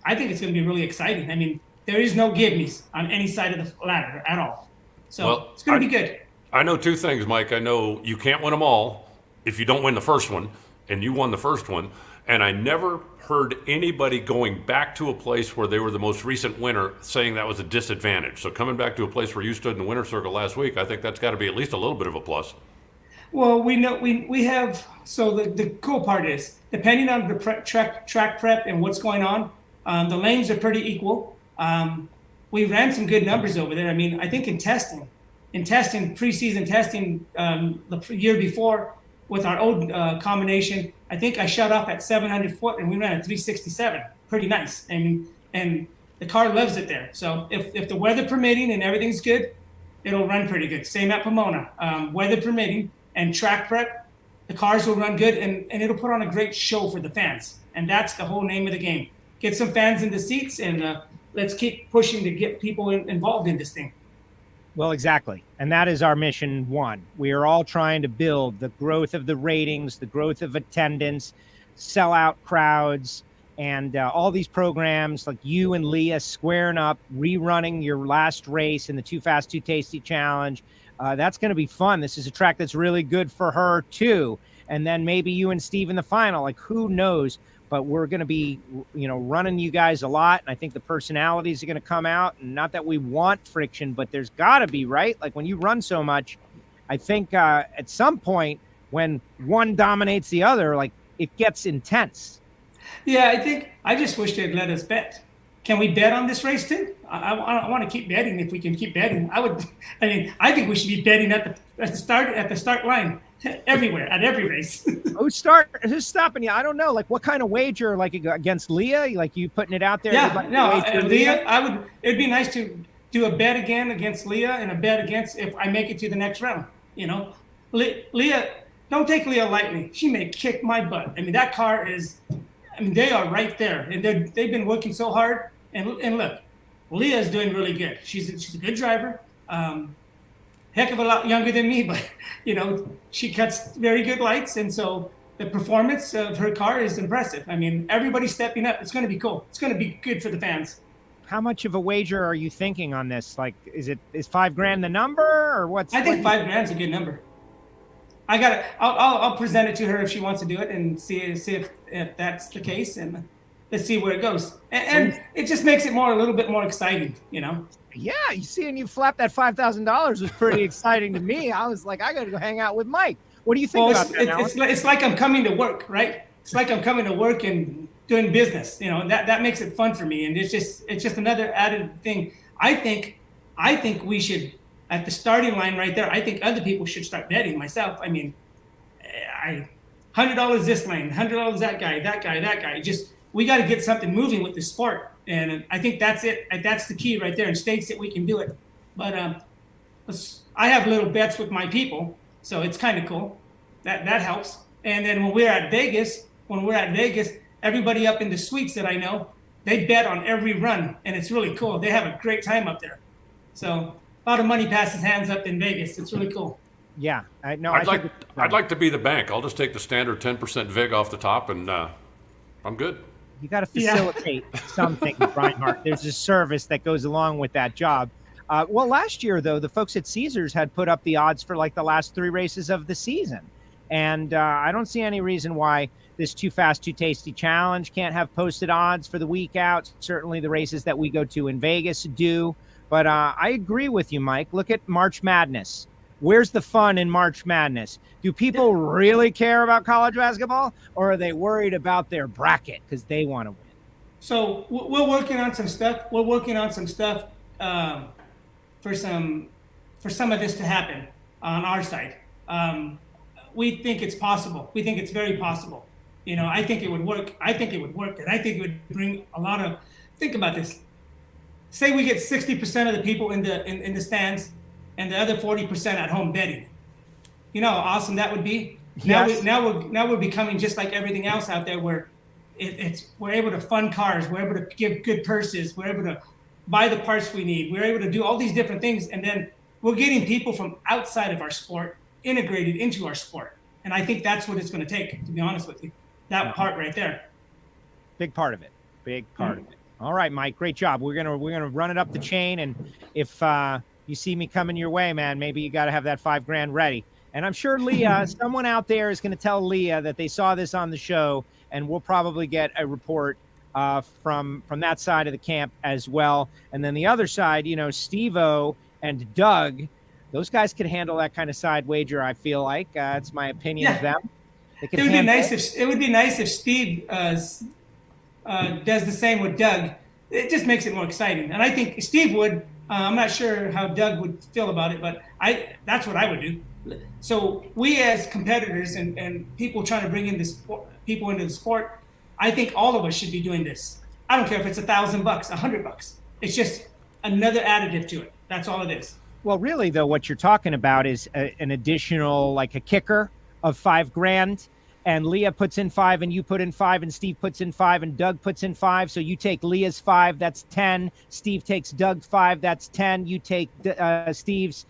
I think it's going to be really exciting. There is no give-me's on any side of the ladder at all. So it's going to be good. I know 2 things, Mike. I know you can't win them all if you don't win the first one, and you won the first one. And I never heard anybody going back to a place where they were the most recent winner saying that was a disadvantage. So coming back to a place where you stood in the winner's circle last week, I think that's got to be at least a little bit of a plus. Well, we know we have. So the cool part is, depending on the track prep and what's going on, the lanes are pretty equal. We ran some good numbers over there. I think in testing, preseason testing, the year before with our old combination, I think I shut off at 700 foot and we ran at 367. Pretty nice. And the car loves it there. So if the weather permitting and everything's good, it'll run pretty good. Same at Pomona. Weather permitting and track prep, the cars will run good, and it'll put on a great show for the fans. And that's the whole name of the game. Get some fans in the seats, and let's keep pushing to get people involved in this thing. Well, exactly. And that is our mission 1. We are all trying to build the growth of the ratings, the growth of attendance, sellout crowds, and all these programs like you and Leah squaring up, rerunning your last race in the Too Fast, Too Tasty Challenge. That's going to be fun. This is a track that's really good for her, too. And then maybe you and Steve in the final. Who knows? But we're going to be, running you guys a lot. And I think the personalities are going to come out. And not that we want friction, but there's got to be, right? When you run so much, I think at some point when one dominates the other, it gets intense. Yeah, I just wish they'd let us bet. can we bet on this race too? I want to keep betting if we can keep betting. I think we should be betting at the start line everywhere at every race. Who's stopping you? I don't know. Like, what kind of wager? Like against Leah? Like you putting it out there? Yeah, Leah. It'd be nice to do a bet again against Leah and a bet against if I make it to the next round. You know, Leah. Don't take Leah lightly. She may kick my butt. I mean, that car is. I mean, they are right there, and they've been working so hard. And look, Leah is doing really good. She's a good driver. Heck of a lot younger than me, but you know, she cuts very good lights, and so the performance of her car is impressive. I mean, everybody's stepping up. It's going to be cool. It's going to be good for the fans. How much of a wager are you thinking on this? Like, is $5,000 the number, or what's? I think $5,000 is a good number. I'll present it to her if she wants to do it and see if that's the case, and let's see where it goes. And it just makes it a little bit more exciting, you know? Yeah, seeing you flap that $5,000 was pretty exciting to me. I was like, I got to go hang out with Mike. What do you think about that? It's like I'm coming to work, right? It's like I'm coming to work and doing business, you know, that makes it fun for me. And it's just another added thing. I think we should, at the starting line right there, I think other people should start betting. Myself, I mean, $100 this lane, $100 that guy. Just, we got to get something moving with the sport. And I think that's it. That's the key right there in states that we can do it. But I have little bets with my people, so it's kind of cool. That helps. And then when we're at Vegas, everybody up in the suites that I know, they bet on every run, and it's really cool. They have a great time up there. So a lot of money passes hands up in Vegas. It's really cool. Yeah, I'd like to be the bank. I'll just take the standard 10% vig off the top, and I'm good. You got to facilitate something, Reinhart. There's a service that goes along with that job. Well, last year, though, the folks at Caesars had put up the odds for like the last 3 races of the season. And I don't see any reason why this Too Fast, Too Tasty challenge can't have posted odds for the week out. Certainly the races that we go to in Vegas do. But I agree with you, Mike. Look at March Madness. Where's the fun in March Madness? Do people really care about college basketball, or are they worried about their bracket because they want to win? So we're working on some stuff. For some of this to happen on our side. We think it's possible. We think it's very possible. You know, I think it would work. And I think it would bring a lot of. Think about this. Say we get 60% of the people in the stands, and the other 40% at home betting. You know how awesome that would be. Yes. Now we're becoming just like everything else out there, where we're able to fund cars, we're able to give good purses, we're able to buy the parts we need, we're able to do all these different things, and then we're getting people from outside of our sport integrated into our sport. And I think that's what it's going to take, to be honest with you. That part right there. Big part of it. Of it. All right, Mike, great job. We're gonna run it up the chain, and if you see me coming your way, man, maybe you got to have that $5,000 ready. And I'm sure Leah, someone out there is going to tell Leah that they saw this on the show, and we'll probably get a report from that side of the camp as well. And then the other side, you know, Steve-O and Doug, those guys could handle that kind of side wager. I feel like it's my opinion of them. It would be nice if Steve does the same with Doug. It just makes it more exciting, and I think Steve would. I'm not sure how Doug would feel about it, but that's what I would do. So we as competitors and people trying to bring in people into the sport, I think all of us should be doing this. I don't care if it's $1,000, $100. It's just another additive to it. That's all it is. Well, really, though, what you're talking about is an additional, like a kicker of $5,000. And Leah puts in 5, and you put in 5, and Steve puts in 5, and Doug puts in 5. So you take Leah's 5, that's 10. Steve takes Doug's 5, that's 10. You take Steve's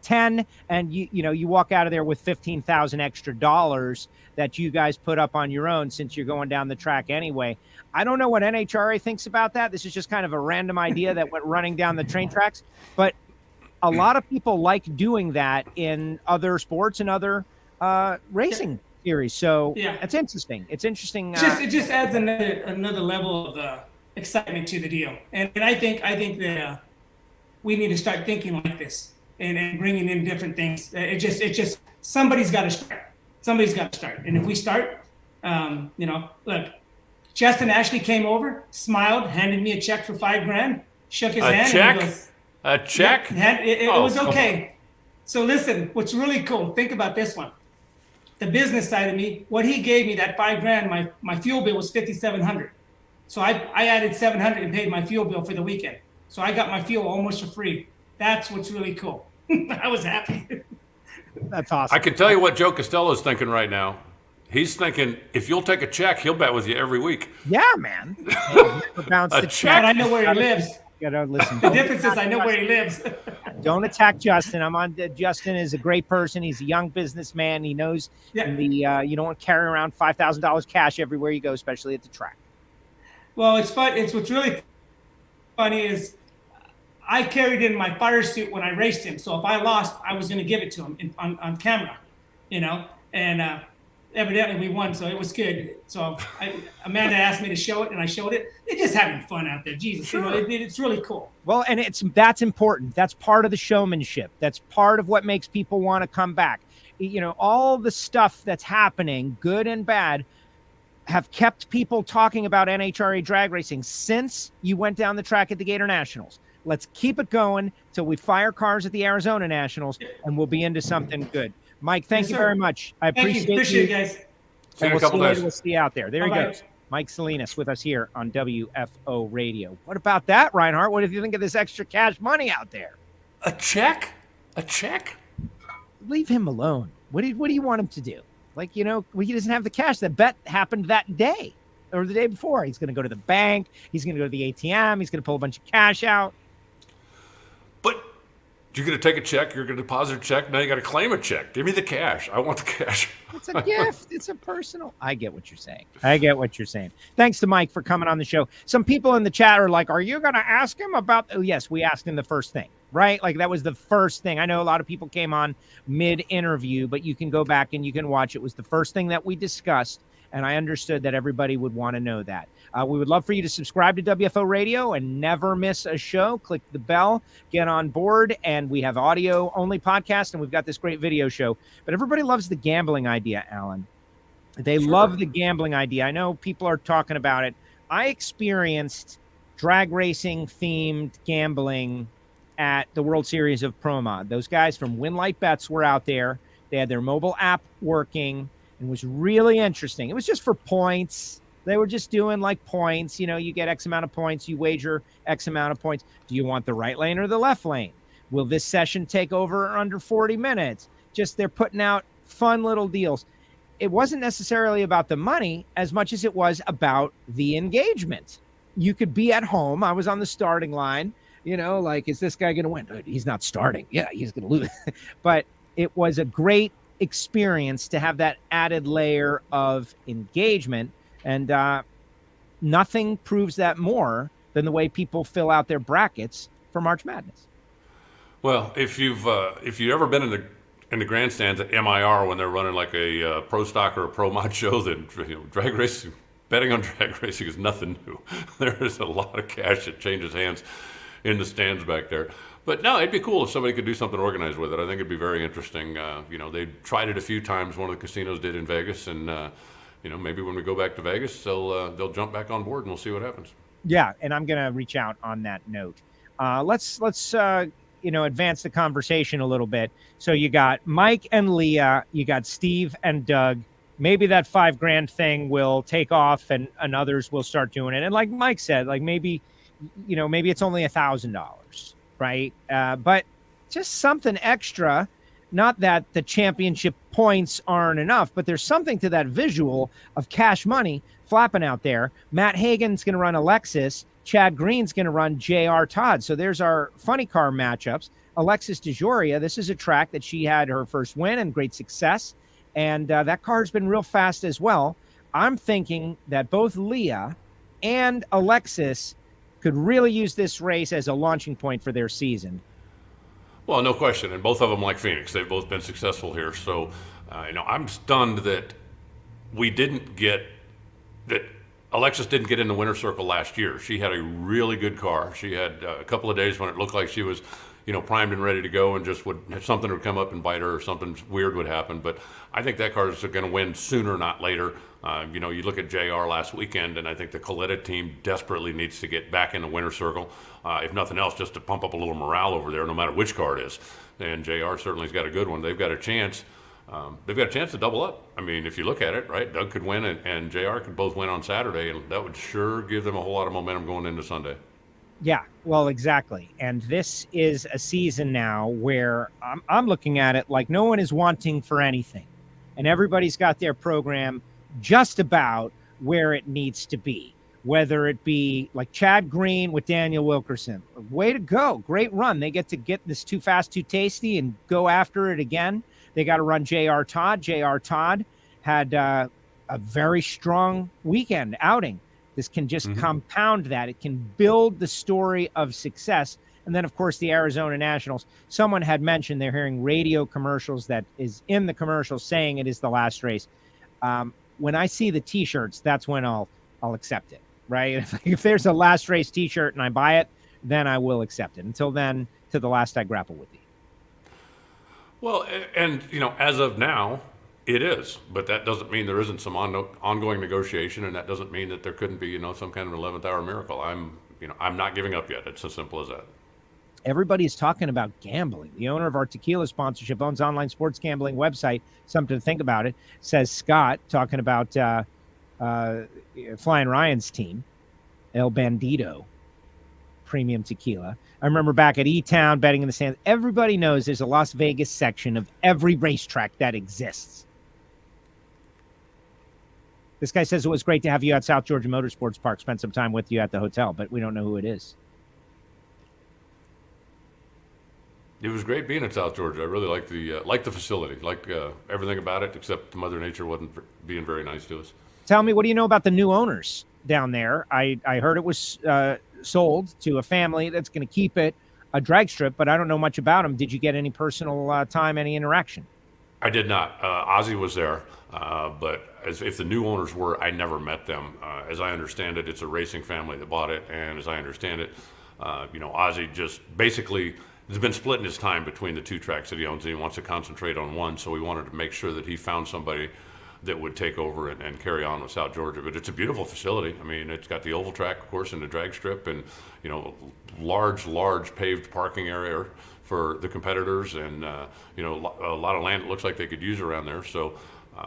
10, and you walk out of there with $15,000 extra dollars that you guys put up on your own, since you're going down the track anyway. I don't know what NHRA thinks about that. This is just kind of a random idea that went running down the train tracks, but a lot of people like doing that in other sports and other racing series. So it's interesting. It's interesting. It just adds another level of excitement to the deal. And I think that we need to start thinking like this and bringing in different things. It just somebody's got to start. And if we start, look, Justin actually came over, smiled, handed me a check for $5,000, shook his hand. Check? And he goes, a check? It was okay. So listen, what's really cool, think about this one. The business side of me, what he gave me, that $5,000, my fuel bill was $5,700. So I added $700 and paid my fuel bill for the weekend. So I got my fuel almost for free. That's what's really cool. I was happy. That's awesome. I can tell you what Joe Castello is thinking right now. He's thinking, if you'll take a check, he'll bet with you every week. Yeah, man. Bounce A the check? But I know where he lives. You gotta listen. The difference is I know where he lives. Don't attack Justin. Justin is a great person. He's a young businessman. He knows you don't want to carry around $5,000 cash everywhere you go, especially at the track. Well, it's fun. What's really funny is I carried in my fire suit when I raced him. So if I lost, I was going to give it to him on camera, and evidently we won. So it was good. So Amanda asked me to show it, and I showed it. They're just having fun out there. Jesus, Sure. It's really cool. Well, and that's important. That's part of the showmanship. That's part of what makes people want to come back. All the stuff that's happening, good and bad, have kept people talking about NHRA drag racing since you went down the track at the Gatornationals. Let's keep it going till we fire cars at the Arizona Nationals, and we'll be into something good. Mike, thank you very much. I appreciate you guys. See you in a couple days. We'll see you out there. There he Bye-bye. goes. Mike Salinas with us here on WFO Radio. What about that, Reinhart? What do you think of this extra cash money out there? A check? A check? Leave him alone. What do you want him to do? He doesn't have the cash. The bet happened that day or the day before. He's going to go to the bank. He's going to go to the ATM. He's going to pull a bunch of cash out. But you're going to take a check. You're going to deposit a check. Now you got to claim a check. Give me the cash. I want the cash. It's a gift. It's a personal. I get what you're saying. Thanks to Mike for coming on the show. Some people in the chat are like, are you going to ask him about? Oh, yes, we asked him the first thing, right? That was the first thing. I know a lot of people came on mid-interview, but you can go back and you can watch. It was the first thing that we discussed, and I understood that everybody would want to know that. We would love for you to subscribe to WFO Radio and never miss a show. Click the bell, get on board, and we have audio-only podcast, and we've got this great video show. But everybody loves the gambling idea, Alan. They love the gambling idea. I know people are talking about it. I experienced drag racing-themed gambling at the World Series of Pro Mod. Those guys from Winlight Bets were out there. They had their mobile app working. It was really interesting. It was just for points. They were just doing points. You get X amount of points. You wager X amount of points. Do you want the right lane or the left lane? Will this session take over or under 40 minutes? Just they're putting out fun little deals. It wasn't necessarily about the money as much as it was about the engagement. You could be at home. I was on the starting line. Is this guy going to win? He's not starting. Yeah, he's going to lose. But it was a great experience to have that added layer of engagement. And nothing proves that more than the way people fill out their brackets for March Madness. Well, if you've ever been in the grandstands at MIR when they're running a pro stock or a pro mod show, then drag racing, betting on drag racing is nothing new. There is a lot of cash that changes hands in the stands back there. But no, it'd be cool if somebody could do something organized with it. I think it'd be very interesting. They tried it a few times. One of the casinos did in Vegas, and maybe when we go back to Vegas, they'll jump back on board and we'll see what happens. Yeah, and I'm going to reach out on that note. Let's advance the conversation a little bit. So you got Mike and Leah, you got Steve and Doug. Maybe that $5,000 thing will take off and others will start doing it. And like Mike said, maybe it's only $1,000, right? But just something extra. Not that the championship points aren't enough, but there's something to that visual of cash money flapping out there. Matt Hagan's going to run Alexis. Chad Green's going to run J.R. Todd. So there's our funny car matchups. Alexis DeJoria, this is a track that she had her first win and great success. And that car's been real fast as well. I'm thinking that both Leah and Alexis could really use this race as a launching point for their season. Well, no question. And both of them like Phoenix. They've both been successful here. So, I'm stunned that Alexis didn't get in the winner's circle last year. She had a really good car. She had a couple of days when it looked like she was primed and ready to go, and just something would come up and bite her, or something weird would happen. But I think that car is going to win sooner, not later. You look at JR last weekend, and I think the Coletta team desperately needs to get back in the winner's circle, if nothing else, just to pump up a little morale over there, no matter which car it is. And JR certainly has got a good one. They've got a chance. They've got a chance to double up. I mean, if you look at it, right, Doug could win and JR could both win on Saturday, and that would sure give them a whole lot of momentum going into Sunday. Yeah, well, exactly. And this is a season now where I'm looking at it like no one is wanting for anything. And everybody's got their program just about where it needs to be, whether it be like Chad Green with Daniel Wilkerson. Way to go. Great run. They get to get this too fast, too tasty and go after it again. They got to run J.R. Todd. J.R. Todd had a very strong weekend outing. This can just compound that. It can build the story of success. And then, of course, the Arizona Nationals. Someone had mentioned they're hearing radio commercials that is in the commercials saying it is the last race. When I see the T-shirts, that's when I'll accept it, right? If there's a last race T-shirt and I buy it, then I will accept it. Until then, to the last I grapple with you. Well, and, as of now, it is, but that doesn't mean there isn't some ongoing negotiation, and that doesn't mean that there couldn't be, some kind of 11th hour miracle. I'm not giving up yet. It's as simple as that. Everybody's talking about gambling. The owner of our tequila sponsorship owns online sports gambling website. Something to think about it, says Scott, talking about Flying Ryan's team, El Bandito Premium Tequila. I remember back at E-Town betting in the stands. Everybody knows there's a Las Vegas section of every racetrack that exists. This guy says it was great to have you at South Georgia Motorsports Park, spend some time with you at the hotel, but we don't know who it is. It was great being at South Georgia. I really liked the facility, everything about it, except Mother Nature wasn't being very nice to us. Tell me, what do you know about the new owners down there? I heard it was sold to a family that's going to keep it a drag strip, but I don't know much about them. Did you get any personal time, any interaction? I did not. Ozzy was there, but if the new owners were, I never met them. As I understand it, it's a racing family that bought it, and as I understand it, Ozzy just basically has been splitting his time between the two tracks that he owns, and he wants to concentrate on one, so we wanted to make sure that he found somebody that would take over and carry on with South Georgia. But it's a beautiful facility. I mean, it's got the oval track, of course, and the drag strip, and large paved parking area for the competitors, and a lot of land it looks like they could use around there. So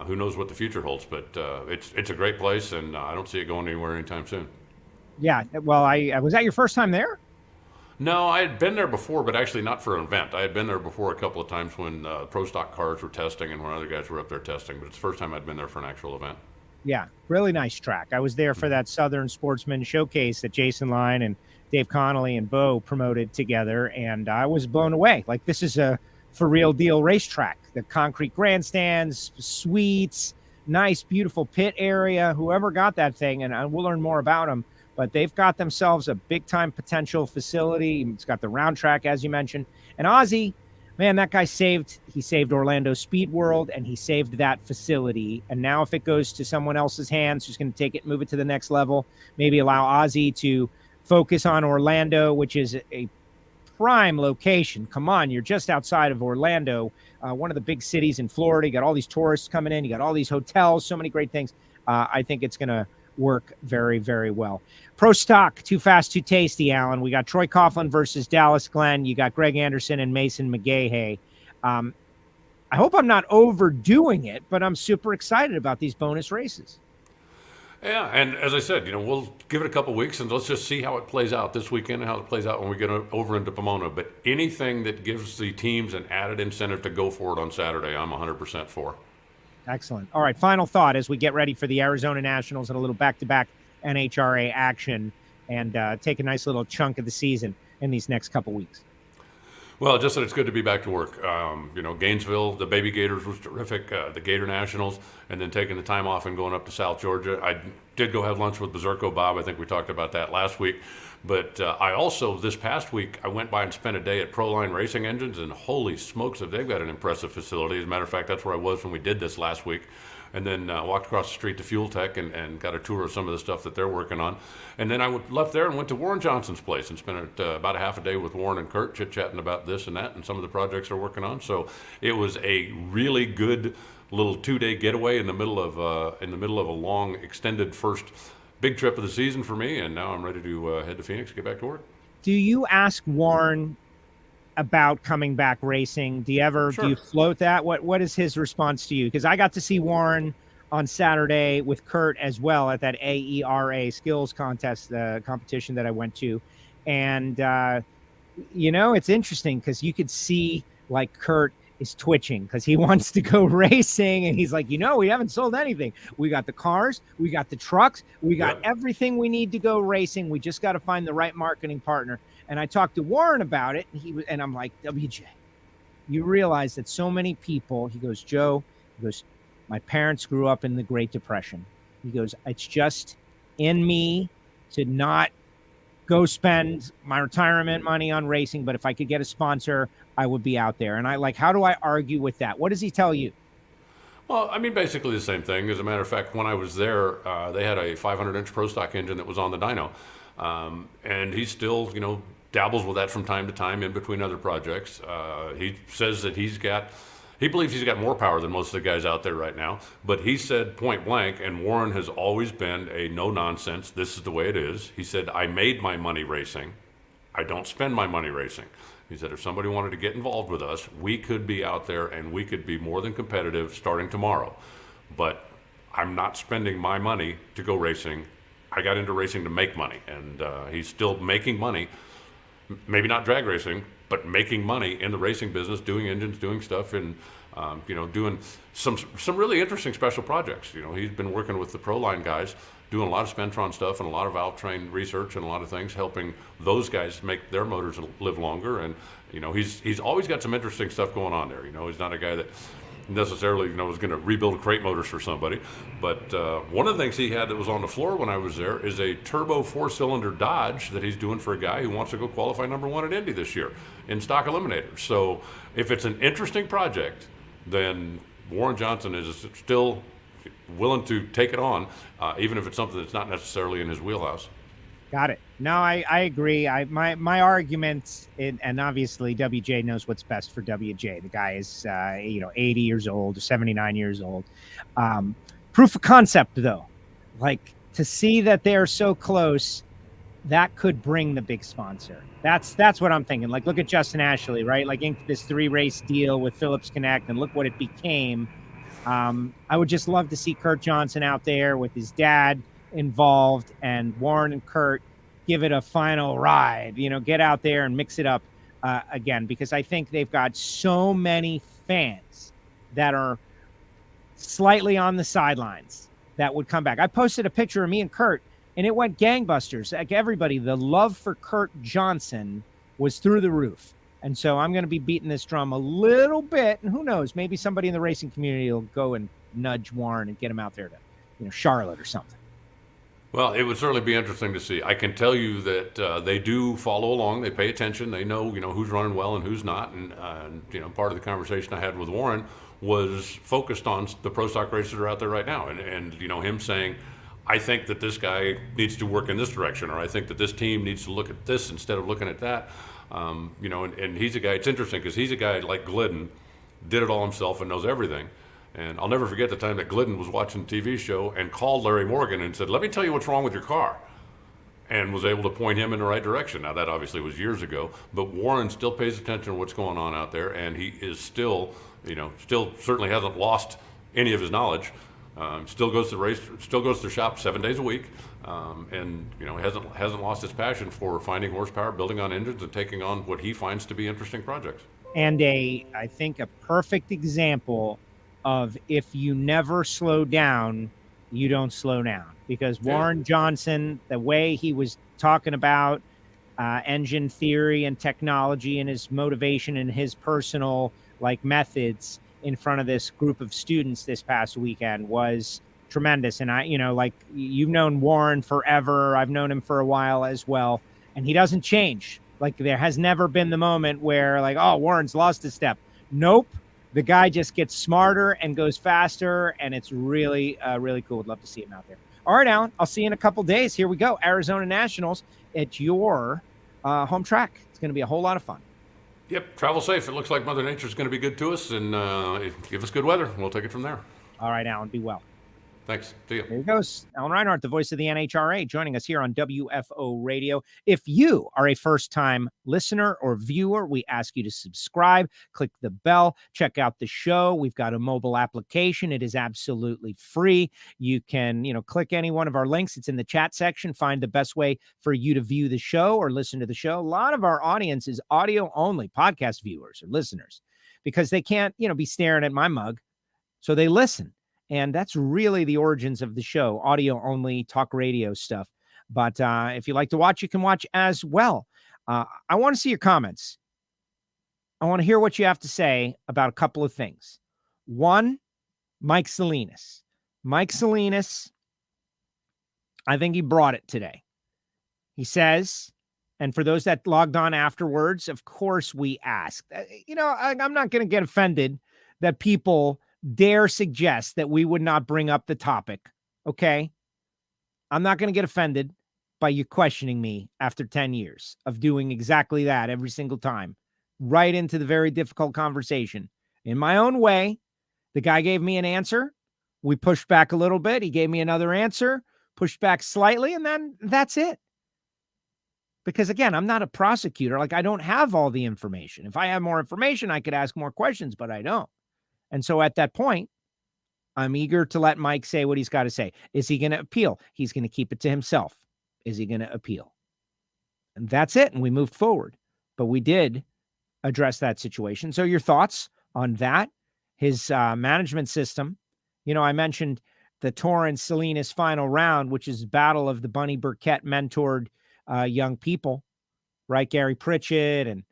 who knows what the future holds? But it's a great place, and I don't see it going anywhere anytime soon. Yeah, well, I was that your first time there? No, I had been there before, but actually not for an event. I had been there before a couple of times when pro stock cars were testing and when other guys were up there testing, but it's the first time I'd been there for an actual event. Yeah, really nice track. I was there for that Southern Sportsman Showcase that Jason Line and Dave Connolly and Bo promoted together, and I was blown away. Like, this is a for real deal racetrack. The concrete grandstands, suites, nice, beautiful pit area. Whoever got that thing, and we'll learn more about them, but they've got themselves a big-time potential facility. It's got the round track, as you mentioned. And Ozzy, man, that guy saved Orlando Speed World, and he saved that facility. And now if it goes to someone else's hands who's going to take it and move it to the next level, maybe allow Ozzy to focus on Orlando, which is a prime location. Come on, you're just outside of Orlando, one of the big cities in Florida. You got all these tourists coming in. You got all these hotels, so many great things. I think it's going to work very, very well. Pro stock, too fast, too tasty, Alan. We got Troy Coughlin versus Dallas Glenn. You got Greg Anderson and Mason McGahey. I hope I'm not overdoing it, but I'm super excited about these bonus races. Yeah, and as I said, we'll give it a couple weeks and let's just see how it plays out this weekend and how it plays out when we get over into Pomona. But anything that gives the teams an added incentive to go for it on Saturday, I'm 100% for. Excellent. All right, final thought as we get ready for the Arizona Nationals and a little back-to-back NHRA action and take a nice little chunk of the season in these next couple weeks. Well, just that it's good to be back to work. Gainesville, the Baby Gators was terrific, the Gatornationals, and then taking the time off and going up to South Georgia. I did go have lunch with Berserko Bob. I think we talked about that last week. But I also, this past week, I went by and spent a day at Proline Racing Engines, and holy smokes, they've got an impressive facility. As a matter of fact, that's where I was when we did this last week. and then walked across the street to Fuel Tech and got a tour of some of the stuff that they're working on. And then I left there and went to Warren Johnson's place and spent about a half a day with Warren and Kurt chit-chatting about this and that and some of the projects they're working on. So it was a really good little 2-day getaway in the middle of a long, extended first big trip of the season for me. And now I'm ready to head to Phoenix and get back to work. Do you ask Warren about coming back racing? Do you float that? What is his response to you? Because I got to see Warren on Saturday with Kurt as well at that AERA skills contest, the competition that I went to. And, it's interesting because you could see like Kurt is twitching because he wants to go racing. And he's like, we haven't sold anything. We got the cars, we got the trucks, we got everything we need to go racing. We just got to find the right marketing partner. And I talked to Warren about it, and I'm like, WJ, you realize that so many people, he goes, Joe, my parents grew up in the Great Depression. He goes, it's just in me to not go spend my retirement money on racing, but if I could get a sponsor, I would be out there. And I like, how do I argue with that? What does he tell you? Well, I mean, basically the same thing. As a matter of fact, when I was there, they had a 500-inch Pro Stock engine that was on the dyno. And he still, dabbles with that from time to time in between other projects. He says that he believes he's got more power than most of the guys out there right now, but he said point blank, and Warren has always been a no nonsense, this is the way it is. He said, I made my money racing. I don't spend my money racing. He said, if somebody wanted to get involved with us, we could be out there and we could be more than competitive starting tomorrow. But I'm not spending my money to go racing. I got into racing to make money, and he's still making money. Maybe not drag racing, but making money in the racing business, doing engines, doing stuff, and doing some really interesting special projects. He's been working with the Proline guys, doing a lot of Spentron stuff and a lot of valve train research and a lot of things, helping those guys make their motors live longer. And he's always got some interesting stuff going on there. He's not a guy that necessarily is going to rebuild crate motors for somebody, but one of the things he had that was on the floor when I was there is a turbo 4-cylinder Dodge that he's doing for a guy who wants to go qualify number 1 at Indy this year in stock eliminators. So if it's an interesting project, then Warren Johnson is still willing to take it on, even if it's something that's not necessarily in his wheelhouse. Got it. No, I agree. My argument, and obviously WJ knows what's best for WJ. The guy is 80 years old or 79 years old. Proof of concept, though, like to see that they're so close, that could bring the big sponsor. That's what I'm thinking. Like, look at Justin Ashley, right? Like inked this 3-race deal with Phillips Connect, and look what it became. I would just love to see Kurt Johnson out there with his dad involved, and Warren and Kurt give it a final ride, get out there and mix it up again, because I think they've got so many fans that are slightly on the sidelines that would come back. I posted a picture of me and Kurt, and it went gangbusters. Like everybody, the love for Kurt Johnson was through the roof. And so I'm going to be beating this drum a little bit, and who knows, maybe somebody in the racing community will go and nudge Warren and get him out there to, Charlotte or something. Well, it would certainly be interesting to see. I can tell you that they do follow along. They pay attention. They know, who's running well and who's not. And part of the conversation I had with Warren was focused on the pro stock racers that are out there right now. And him saying, I think that this guy needs to work in this direction, or I think that this team needs to look at this instead of looking at that. And he's a guy, it's interesting because he's a guy like Glidden, did it all himself and knows everything. And I'll never forget the time that Glidden was watching a TV show and called Larry Morgan and said, let me tell you what's wrong with your car, and was able to point him in the right direction. Now, that obviously was years ago, but Warren still pays attention to what's going on out there, and he is still certainly hasn't lost any of his knowledge. Still goes to race, still goes to the shop 7 days a week, and hasn't lost his passion for finding horsepower, building on engines, and taking on what he finds to be interesting projects. And I think a perfect example of if you never slow down, you don't slow down. Because Warren Johnson, the way he was talking about engine theory and technology and his motivation and his personal methods in front of this group of students this past weekend was tremendous. And you've known Warren forever. I've known him for a while as well. And he doesn't change. There has never been the moment where Warren's lost a step. Nope. The guy just gets smarter and goes faster, and it's really, really cool. Would love to see him out there. All right, Alan, I'll see you in a couple days. Here we go. Arizona Nationals at your home track. It's going to be a whole lot of fun. Yep, travel safe. It looks like Mother Nature's going to be good to us, and give us good weather. We'll take it from there. All right, Alan, be well. Thanks. See you. There he goes. Alan Reinhart, the voice of the NHRA, joining us here on WFO Radio. If you are a first-time listener or viewer, we ask you to subscribe, click the bell, check out the show. We've got a mobile application. It is absolutely free. You can, click any one of our links. It's in the chat section. Find the best way for you to view the show or listen to the show. A lot of our audience is audio-only podcast viewers or listeners because they can't, be staring at my mug, so they listen. And that's really the origins of the show, audio only, talk radio stuff. But if you like to watch, you can watch as well. I want to see your comments. I want to hear what you have to say about a couple of things. One, Mike Salinas. Mike Salinas, I think he brought it today. He says, and for those that logged on afterwards, of course we asked. I'm not going to get offended that people dare suggest that we would not bring up the topic. Okay. I'm not going to get offended by you questioning me after 10 years of doing exactly that every single time, right into the very difficult conversation. In my own way, the guy gave me an answer. We pushed back a little bit. He gave me another answer, pushed back slightly, and then that's it. Because again, I'm not a prosecutor. I don't have all the information. If I had more information, I could ask more questions, but I don't. And so at that point, I'm eager to let Mike say what he's got to say. Is he going to appeal? He's going to keep it to himself. Is he going to appeal? And that's it. And we moved forward. But we did address that situation. So your thoughts on that? His management system. I mentioned the Torrence Salinas final round, which is battle of the Bunny Burkett mentored young people, right? Gary Pritchett and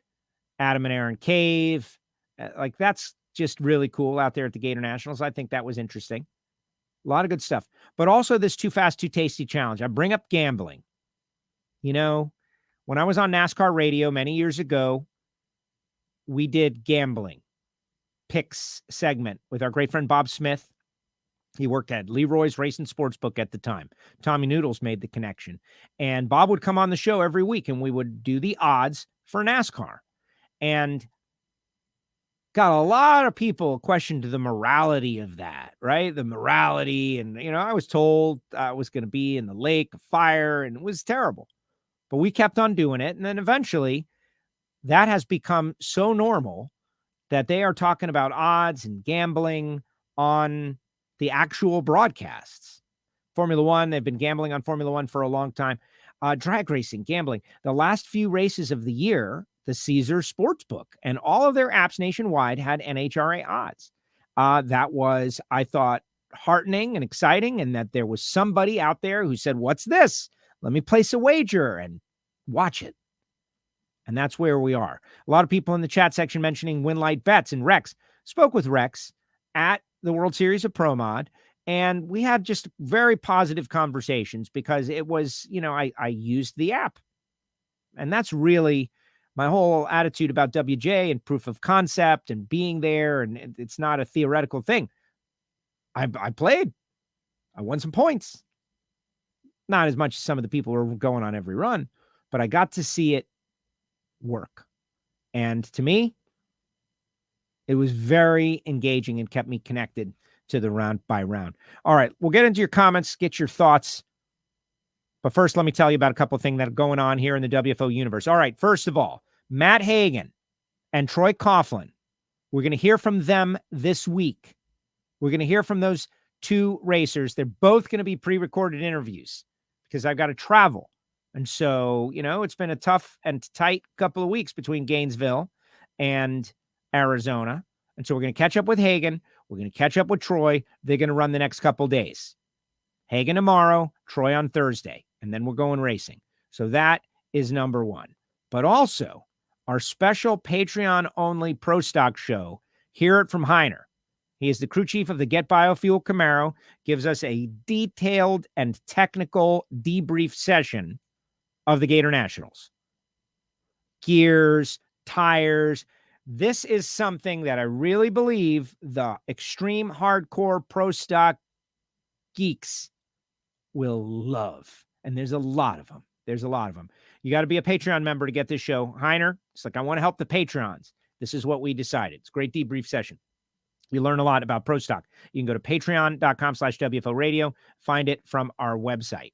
Adam and Aaron Cave. That's just really cool out there at the Gatornationals. I think that was interesting. A lot of good stuff. But also this Too Fast, Too Tasty challenge. I bring up gambling. When I was on NASCAR radio many years ago, we did gambling picks segment with our great friend Bob Smith. He worked at Leroy's Racing Sportsbook at the time. Tommy Noodles made the connection. And Bob would come on the show every week, and we would do the odds for NASCAR. And got a lot of people questioned the morality of that, right? The morality. And, I was told I was going to be in the lake of fire, and it was terrible. But we kept on doing it. And then eventually that has become so normal that they are talking about odds and gambling on the actual broadcasts. Formula One, they've been gambling on Formula One for a long time. Drag racing, gambling. The last few races of the year, the Caesars Sportsbook and all of their apps nationwide had NHRA odds. That was, I thought, heartening and exciting, and that there was somebody out there who said, what's this? Let me place a wager and watch it. And that's where we are. A lot of people in the chat section mentioning Winlight Bets, and Rex. Spoke with Rex at the World Series of Pro Mod, and we had just very positive conversations because it was, I used the app. And that's really my whole attitude about WJ and proof of concept and being there. And it's not a theoretical thing. I played. I won some points. Not as much as some of the people who were going on every run, but I got to see it work. And to me, it was very engaging and kept me connected to the round by round. All right, we'll get into your comments, get your thoughts. But first, let me tell you about a couple of things that are going on here in the WFO universe. All right, first of all, Matt Hagan and Troy Coughlin. We're going to hear from them this week. We're going to hear from those two racers. They're both going to be pre-recorded interviews because I've got to travel. And so, it's been a tough and tight couple of weeks between Gainesville and Arizona. And so we're going to catch up with Hagan. We're going to catch up with Troy. They're going to run the next couple of days. Hagan tomorrow, Troy on Thursday, and then we're going racing. So that is number one. But also, our special Patreon-only Pro Stock show, Hear It from Heiner. He is the crew chief of the Get Biofuel Camaro, gives us a detailed and technical debrief session of the Gatornationals. Gears, tires, This is something that I really believe the extreme hardcore pro stock geeks will love. And there's a lot of them. You got to be a Patreon member to get this show. Heiner, it's like, I want to help the Patreons. This is what we decided. It's a great debrief session. You learn a lot about pro stock. You can go to patreon.com/WFO radio. Find it from our website.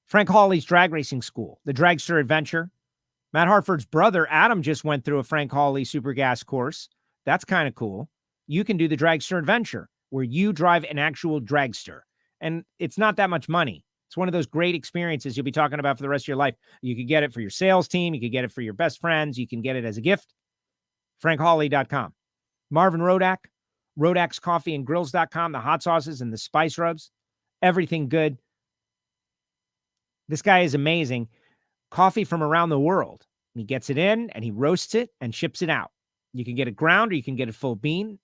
Frank Hawley's Drag Racing School, the Dragster Adventure. Matt Hartford's brother, Adam, just went through a Frank Hawley Super Gas course. That's kind of cool. You can do the Dragster Adventure, where you drive an actual dragster. And it's not that much money. It's one of those great experiences you'll be talking about for the rest of your life. You could get it for your sales team. You could get it for your best friends. You can get it as a gift. FrankHawley.com. Marvin Rodak, RodaksCoffeeandGrills.com, the hot sauces and the spice rubs. Everything good. This guy is amazing. Coffee from around the world. He gets it in and he roasts it and ships it out. You can get it ground or you can get it full bean.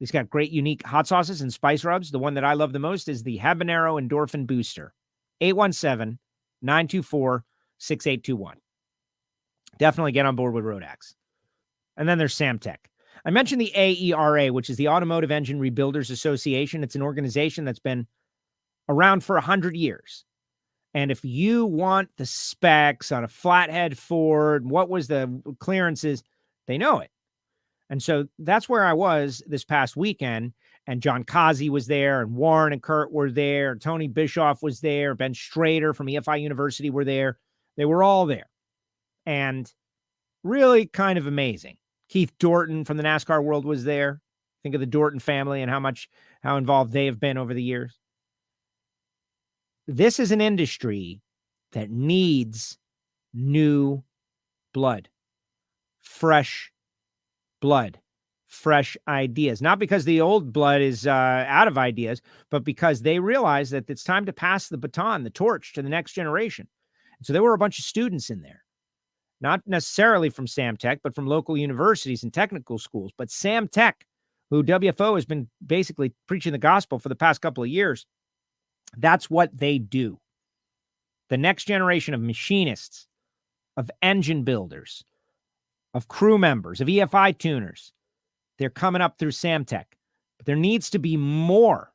He's got great, unique hot sauces and spice rubs. The one that I love the most is the Habanero Endorphin Booster. 817-924-6821. Definitely get on board with Rodaks. And then there's Samtech. I mentioned the AERA, which is the Automotive Engine Rebuilders Association. It's an organization that's been around for 100 years. And if you want the specs on a flathead Ford, what was the clearances, they know it. And so that's where I was this past weekend. And John Kazi was there, and Warren and Kurt were there. Tony Bischoff was there. Ben Strader from EFI University were there. They were all there. And really kind of amazing. Keith Dorton from the NASCAR world was there. Think of the Dorton family and how involved they have been over the years. This is an industry that needs new blood, fresh blood, fresh ideas. Not because the old blood is out of ideas, but because they realize that it's time to pass the baton, the torch to the next generation. And so there were a bunch of students in there, not necessarily from Samtech, but from local universities and technical schools. But Samtech, who WFO has been basically preaching the gospel for the past couple of years, that's what they do. The next generation of machinists, of engine builders, of crew members, of EFI tuners, they're coming up through Samtech. But there needs to be more.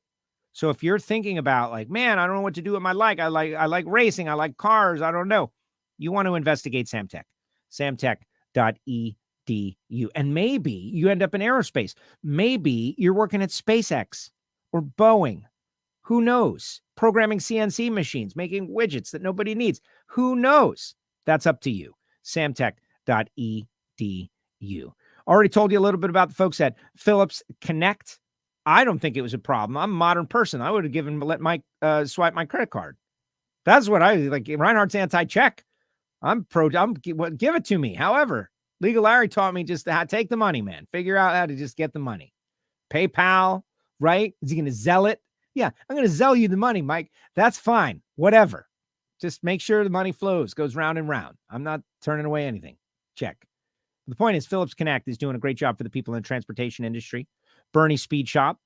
So if you're thinking about like, man, I don't know what to do with my life. I like racing. I like cars. I don't know. You want to investigate Samtech. Samtech.edu. And maybe you end up in aerospace. Maybe you're working at SpaceX or Boeing. Who knows? Programming CNC machines, making widgets that nobody needs. Who knows? That's up to you. Samtech.edu. Already told you a little bit about the folks at Phillips Connect. I don't think it was a problem. I'm a modern person. I would have let Mike swipe my credit card. That's what I like. Reinhart's anti-check. Give it to me. However, Legal Larry taught me just to take the money, man. Figure out how to just get the money. PayPal, right? Is he going to Zelle it? Yeah, I'm going to Zelle you the money, Mike. That's fine. Whatever. Just make sure the money flows, goes round and round. I'm not turning away anything. Check. The point is, Phillips Connect is doing a great job for the people in the transportation industry. Bernie Speed Shop.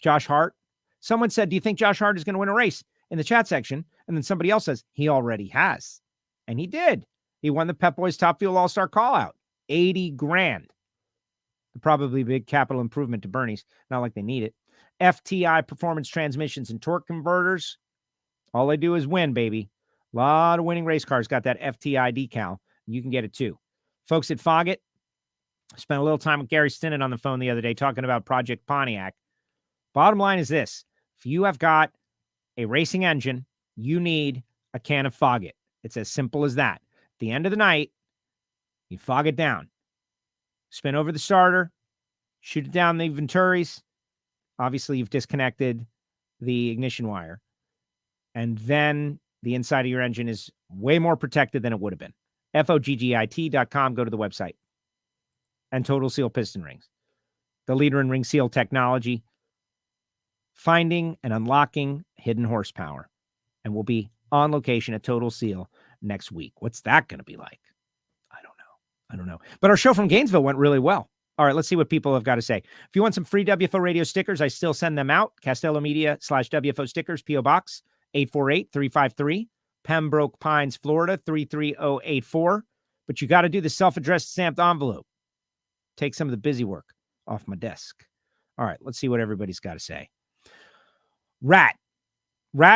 Josh Hart. Someone said, do you think Josh Hart is going to win a race? In the chat section. And then somebody else says, he already has. And he did. He won the Pep Boys Top Fuel All-Star Call-Out. $80,000. Probably a big capital improvement to Bernie's. Not like they need it. FTI Performance Transmissions and Torque Converters. All they do is win, baby. A lot of winning race cars got that FTI decal. You can get it too. Folks at Foggett. Spent a little time with Gary Stinnett on the phone the other day talking about Project Pontiac. Bottom line is this. If you have got a racing engine, you need a can of Foggett. It's as simple as that. At the end of the night, you fog it down. Spin over the starter. Shoot it down the Venturis. Obviously, you've disconnected the ignition wire. And then the inside of your engine is way more protected than it would have been. FOGGIT.com. Go to the website. And Total Seal Piston Rings. The leader in ring seal technology. Finding and unlocking hidden horsepower. And we'll be on location at Total Seal next week. What's that going to be like? I don't know. But our show from Gainesville went really well. All right, let's see what people have got to say. If you want some free WFO radio stickers, I still send them out. Castello Media /WFO stickers, P.O. Box 848-353, Pembroke Pines, Florida 33084. but you got to do the self-addressed stamped envelope. Take some of the busy work off my desk. All right, let's see what everybody's got to say. Rat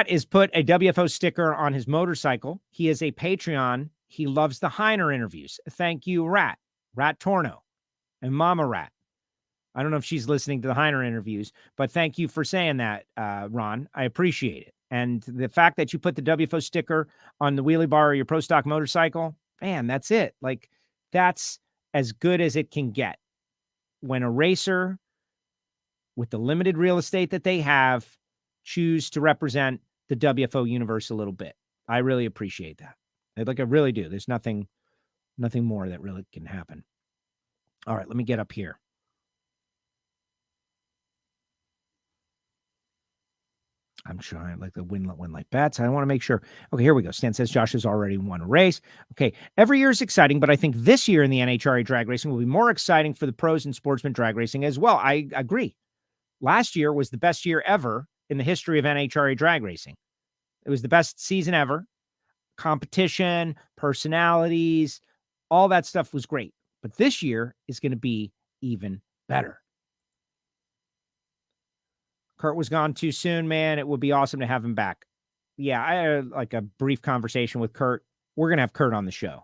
is put a WFO sticker on his motorcycle. He is a Patreon. He loves the Heiner interviews. Thank you, Rat Torno, and Mama Rat. I don't know if she's listening to the Heiner interviews, but thank you for saying that, Ron. I appreciate it. And the fact that you put the WFO sticker on the wheelie bar of your Pro Stock motorcycle, man, that's it. Like, that's as good as it can get. When a racer, with the limited real estate that they have, choose to represent the WFO universe a little bit. I really appreciate that. I really do. There's nothing more that really can happen. All right, let me get up here. I'm trying like the win like bets. I want to make sure. Okay, here we go. Stan says Josh has already won a race. Okay, every year is exciting, but I think this year in the NHRA drag racing will be more exciting for the pros and sportsman drag racing as well. I agree. Last year was the best year ever in the history of NHRA drag racing. It was the best season ever. Competition, personalities, all that stuff was great. But this year is going to be even better. Kurt was gone too soon, man. It would be awesome to have him back. Yeah, I had like a brief conversation with Kurt. We're going to have Kurt on the show.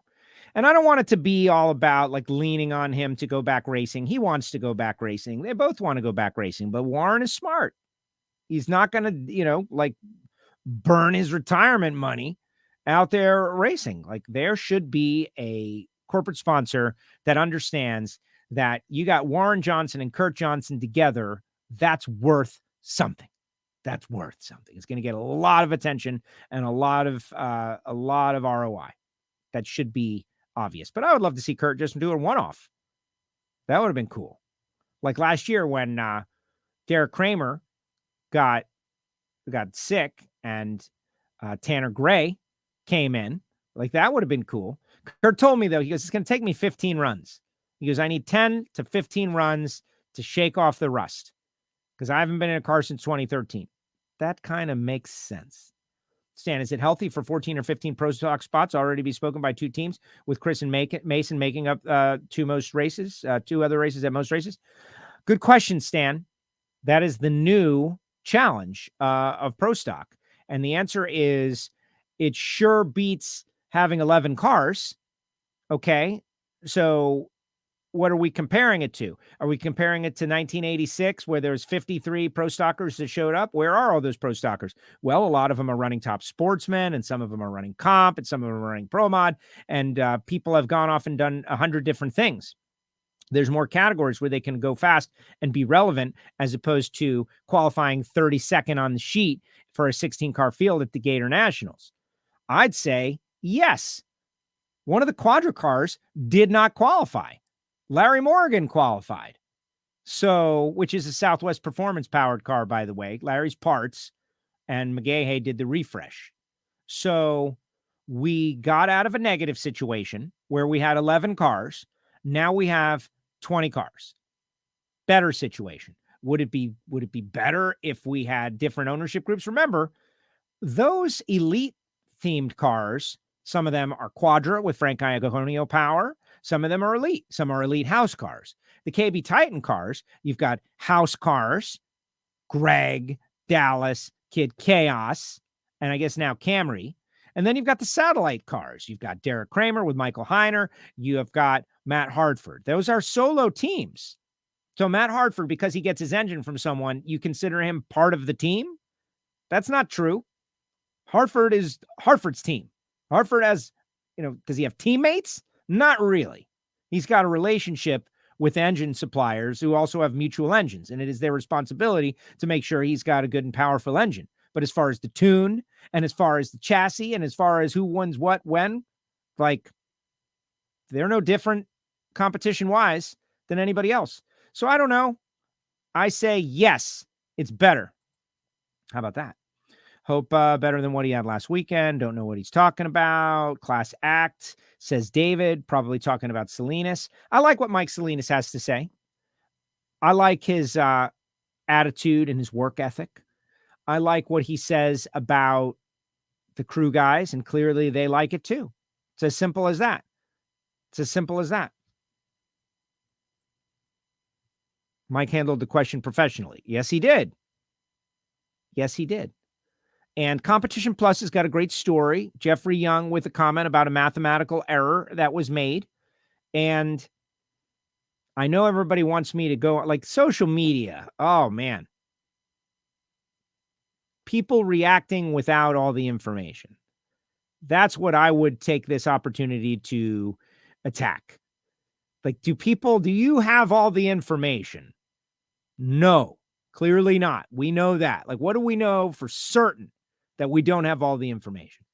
And I don't want it to be all about like leaning on him to go back racing. He wants to go back racing. They both want to go back racing, but Warren is smart. He's not going to, like burn his retirement money out there racing. Like, there should be a corporate sponsor that understands that you got Warren Johnson and Kurt Johnson together. That's worth something. That's worth something. It's going to get a lot of attention and a lot of ROI. That should be obvious. But I would love to see Kurt just do a one-off. That would have been cool. Like last year when Derek Kramer got sick and Tanner Gray came in. Like, that would have been cool. Kurt told me, though, he goes, it's going to take me 15 runs. He goes, I need 10 to 15 runs to shake off the rust because I haven't been in a car since 2013. That kind of makes sense. Stan, is it healthy for 14 or 15 Pro Stock spots already to be spoken by two teams with Chris and Mason making up two other races at most races? Good question, Stan. That is the new challenge of Pro Stock. And the answer is it sure beats having 11 cars. Okay. So what are we comparing it to? Are we comparing it to 1986 where there's 53 Pro Stockers that showed up? Where are all those Pro Stockers? Well, a lot of them are running Top Sportsman, and some of them are running Comp, and some of them are running Pro Mod, and people have gone off and done 100 different things. There's more categories where they can go fast and be relevant as opposed to qualifying 32nd on the sheet for a 16-car field at the Gatornationals. I'd say yes. One of the Quadra cars did not qualify. Larry Morgan qualified. So, which is a Southwest Performance powered car, by the way. Larry's parts, and McGahey did the refresh. So we got out of a negative situation where we had 11 cars. Now we have 20 cars. Better situation. Would it be better if we had different ownership groups? Remember, those elite themed cars, some of them are Quadra with Frank Iagonio power. Some of them are elite. Some are elite house cars. The KB Titan cars, you've got house cars, Greg, Dallas, Kid Chaos, and I guess now Camry. And then you've got the satellite cars. You've got Derek Kramer with Michael Heiner. You have got Matt Hartford. Those are solo teams. So Matt Hartford, because he gets his engine from someone, you consider him part of the team? That's not true. Hartford is Hartford's team. Hartford has, does he have teammates? Not really. He's got a relationship with engine suppliers who also have mutual engines, and it is their responsibility to make sure he's got a good and powerful engine. But as far as the tune and as far as the chassis and as far as who wins what when, like, they're no different competition-wise than anybody else. So I don't know. I say yes, it's better. How about that? Hope better than what he had last weekend. Don't know what he's talking about. Class act, says David, probably talking about Salinas. I like what Mike Salinas has to say. I like his attitude and his work ethic. I like what he says about the crew guys, and clearly they like it too. It's as simple as that. It's as simple as that. Mike handled the question professionally. Yes, he did. Yes, he did. And Competition Plus has got a great story. Jeffrey Young with a comment about a mathematical error that was made. And I know everybody wants me to go, like social media. Oh, man. People reacting without all the information. That's what I would take this opportunity to attack. Like, do you have all the information? No, clearly not. We know that. Like, what do we know for certain that we don't have all the information?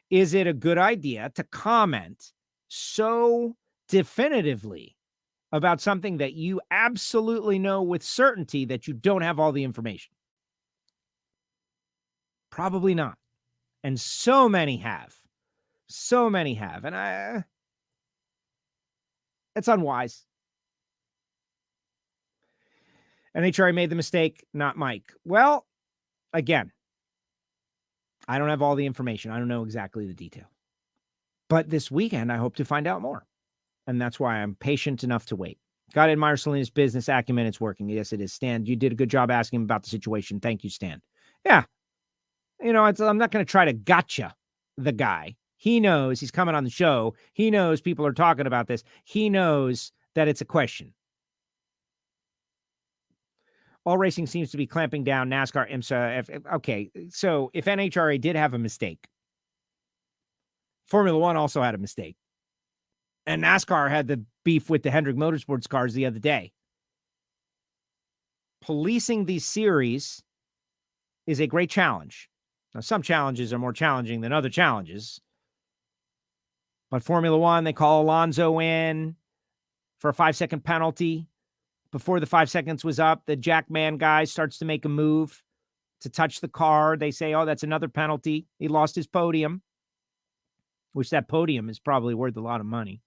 Is it a good idea to comment so definitively about something that you absolutely know with certainty that you don't have all the information? Probably not. And so many have. So many have. And it's unwise. NHRA made the mistake, not Mike. Well, again, I don't have all the information. I don't know exactly the detail. But this weekend, I hope to find out more. And that's why I'm patient enough to wait. Gotta admire Salinas' business acumen. It's working. Yes, it is. Stan, you did a good job asking him about the situation. Thank you, Stan. Yeah. You know, I'm not going to try to gotcha the guy. He knows he's coming on the show. He knows people are talking about this. He knows that it's a question. All racing seems to be clamping down NASCAR, IMSA. Okay, so if NHRA did have a mistake, Formula One also had a mistake. And NASCAR had the beef with the Hendrick Motorsports cars the other day. Policing these series is a great challenge. Now, some challenges are more challenging than other challenges. But Formula One, they call Alonso in for a 5-second penalty. Before the 5 seconds was up, the Jackman guy starts to make a move to touch the car. They say, oh, that's another penalty. He lost his podium, which that podium is probably worth a lot of money.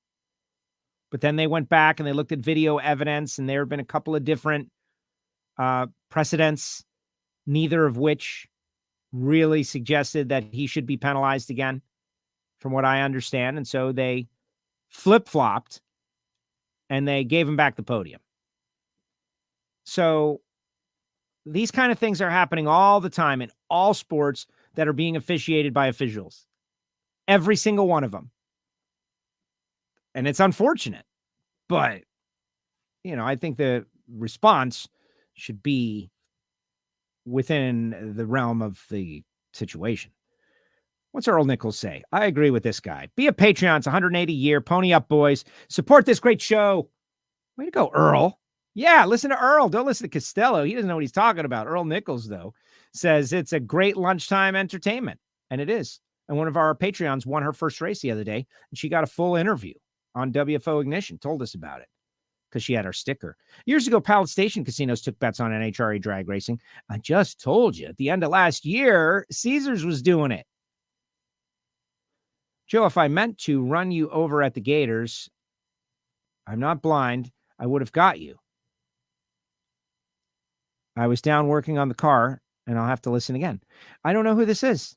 But then they went back and they looked at video evidence, and there have been a couple of different precedents, neither of which really suggested that he should be penalized again, from what I understand. And so they flip-flopped and they gave him back the podium. So these kind of things are happening all the time in all sports that are being officiated by officials. Every single one of them. And it's unfortunate. But, you know, I think the response should be within the realm of the situation. What's Earl Nichols say? I agree with this guy. Be a Patreon. It's $180 a year. Pony up, boys. Support this great show. Way to go, Earl. Yeah, listen to Earl. Don't listen to Costello. He doesn't know what he's talking about. Earl Nichols, though, says it's a great lunchtime entertainment. And it is. And one of our Patreons won her first race the other day, and she got a full interview on WFO Ignition, told us about it because she had our sticker. Years ago, Pallet Station Casinos took bets on NHRA drag racing. I just told you, at the end of last year, Caesars was doing it. Joe, if I meant to run you over at the Gators, I'm not blind. I would have got you. I was down working on the car, and I'll have to listen again. I don't know who this is,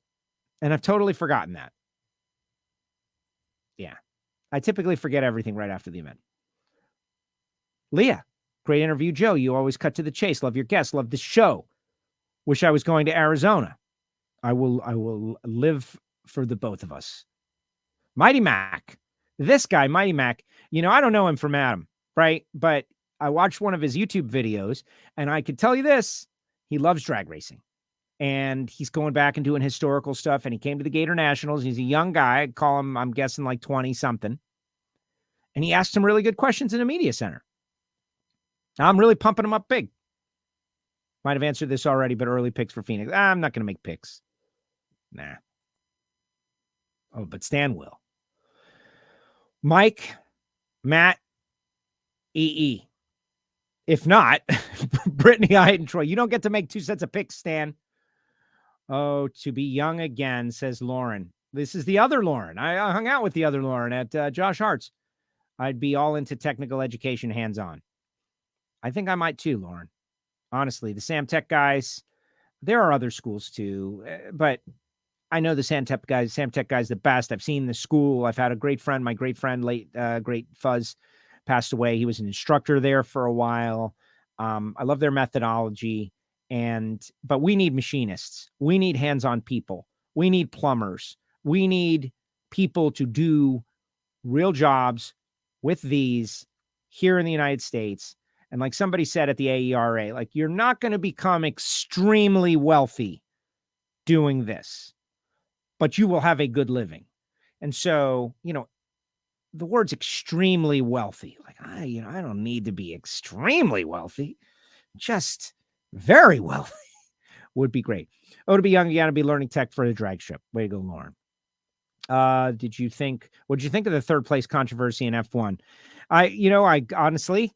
and I've totally forgotten that. Yeah. I typically forget everything right after the event. Leah, great interview. Joe, you always cut to the chase. Love your guests. Love the show. Wish I was going to Arizona. I will live for the both of us. Mighty Mac. This guy, Mighty Mac, you know, I don't know him from Adam, right? But I watched one of his YouTube videos, and I can tell you this, he loves drag racing. And he's going back and doing historical stuff, and he came to the Gatornationals. He's a young guy. I'd call him, I'm guessing, like 20-something. And he asked some really good questions in a media center. Now, I'm really pumping him up big. Might have answered this already, but early picks for Phoenix. I'm not going to make picks. Nah. Oh, but Stan will. Mike, Matt, EE. If not, Brittany, I and Troy. You don't get to make two sets of picks, Stan. Oh, to be young again, says Lauren. This is the other Lauren. I hung out with the other Lauren at Josh Hart's. I'd be all into technical education hands-on. I think I might too, Lauren. Honestly, the Sam Tech guys, there are other schools too, but I know the Samtech guys the best. I've seen the school. I've had a great friend. My great friend, great Fuzz, passed away. He was an instructor there for a while. I love their methodology. But we need machinists. We need hands-on people. We need plumbers. We need people to do real jobs with these here in the United States. And like somebody said at the AERA, like, you're not going to become extremely wealthy doing this, but you will have a good living. And so, the word's extremely wealthy. Like, I don't need to be extremely wealthy, just very wealthy would be great. Oh, to be young, you got to be learning tech for the drag strip. Way to go, Lauren. What did you think of the third place controversy in F1? I honestly,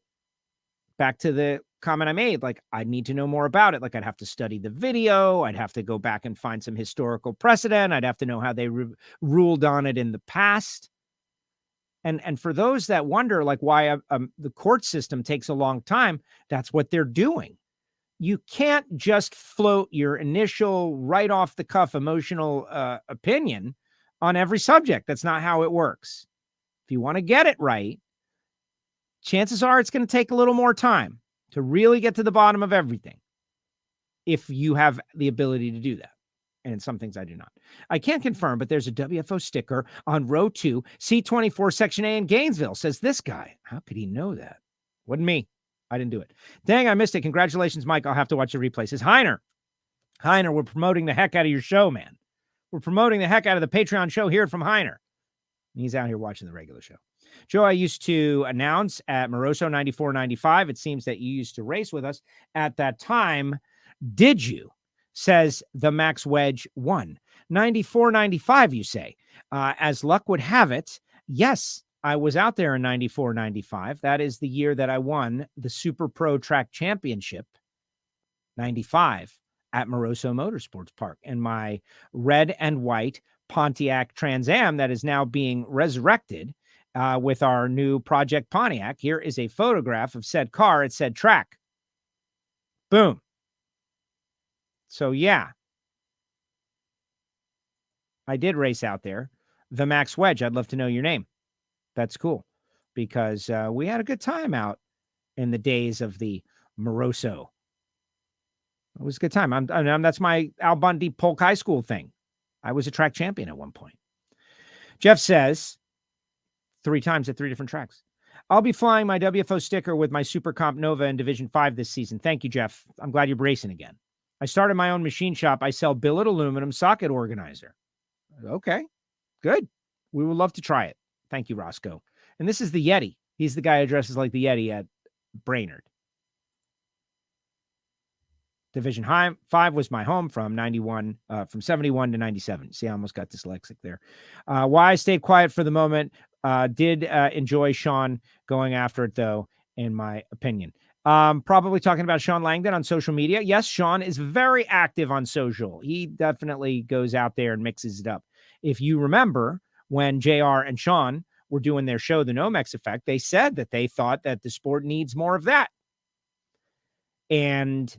back to the comment I made, like, I need to know more about it. Like, I'd have to study the video. I'd have to go back and find some historical precedent. I'd have to know how they ruled on it in the past. And for those that wonder, like, why the court system takes a long time, that's what they're doing. You can't just float your initial right off the cuff emotional opinion on every subject. That's not how it works. If you want to get it right, chances are it's going to take a little more time to really get to the bottom of everything, if you have the ability to do that. And some things I do not. I can't confirm, but there's a WFO sticker on row 2, C24, section A in Gainesville, says this guy. How could he know that? Wasn't me. I didn't do it. Dang, I missed it. Congratulations, Mike. I'll have to watch the replay. Says Heiner, we're promoting the heck out of your show, man. We're promoting the heck out of the Patreon show here from Heiner. He's out here watching the regular show. Joe, I used to announce at Moroso 94.95. It seems that you used to race with us at that time. Did you? Says the Max Wedge 1. 94.95, you say. As luck would have it, yes, I was out there in 94.95. That is the year that I won the Super Pro Track Championship, 95, at Moroso Motorsports Park. And my red and white Pontiac Trans Am that is now being resurrected with our new Project Pontiac. Here is a photograph of said car at said track. Boom. So, yeah, I did race out there. The Max Wedge, I'd love to know your name. That's cool, because we had a good time out in the days of the Moroso. It was a good time. That's my Al Bundy Polk High School thing. I was a track champion at one point. Jeff says 3 times at 3 different tracks. I'll be flying my WFO sticker with my Super Comp Nova in Division 5 this season. Thank you, Jeff. I'm glad you're racing again. I started my own machine shop. I sell billet aluminum socket organizer. Okay, good. We would love to try it. Thank you, Roscoe. And this is the Yeti. He's the guy who dresses like the Yeti at Brainerd. Division 5 was my home from 71 to 97. See, I almost got dyslexic there. Why I stayed quiet for the moment. Did enjoy Sean going after it, though, in my opinion. Probably talking about Sean Langdon on social media. Yes, Sean is very active on social. He definitely goes out there and mixes it up. If you remember when JR and Sean were doing their show, The Nomex Effect, they said that they thought that the sport needs more of that. And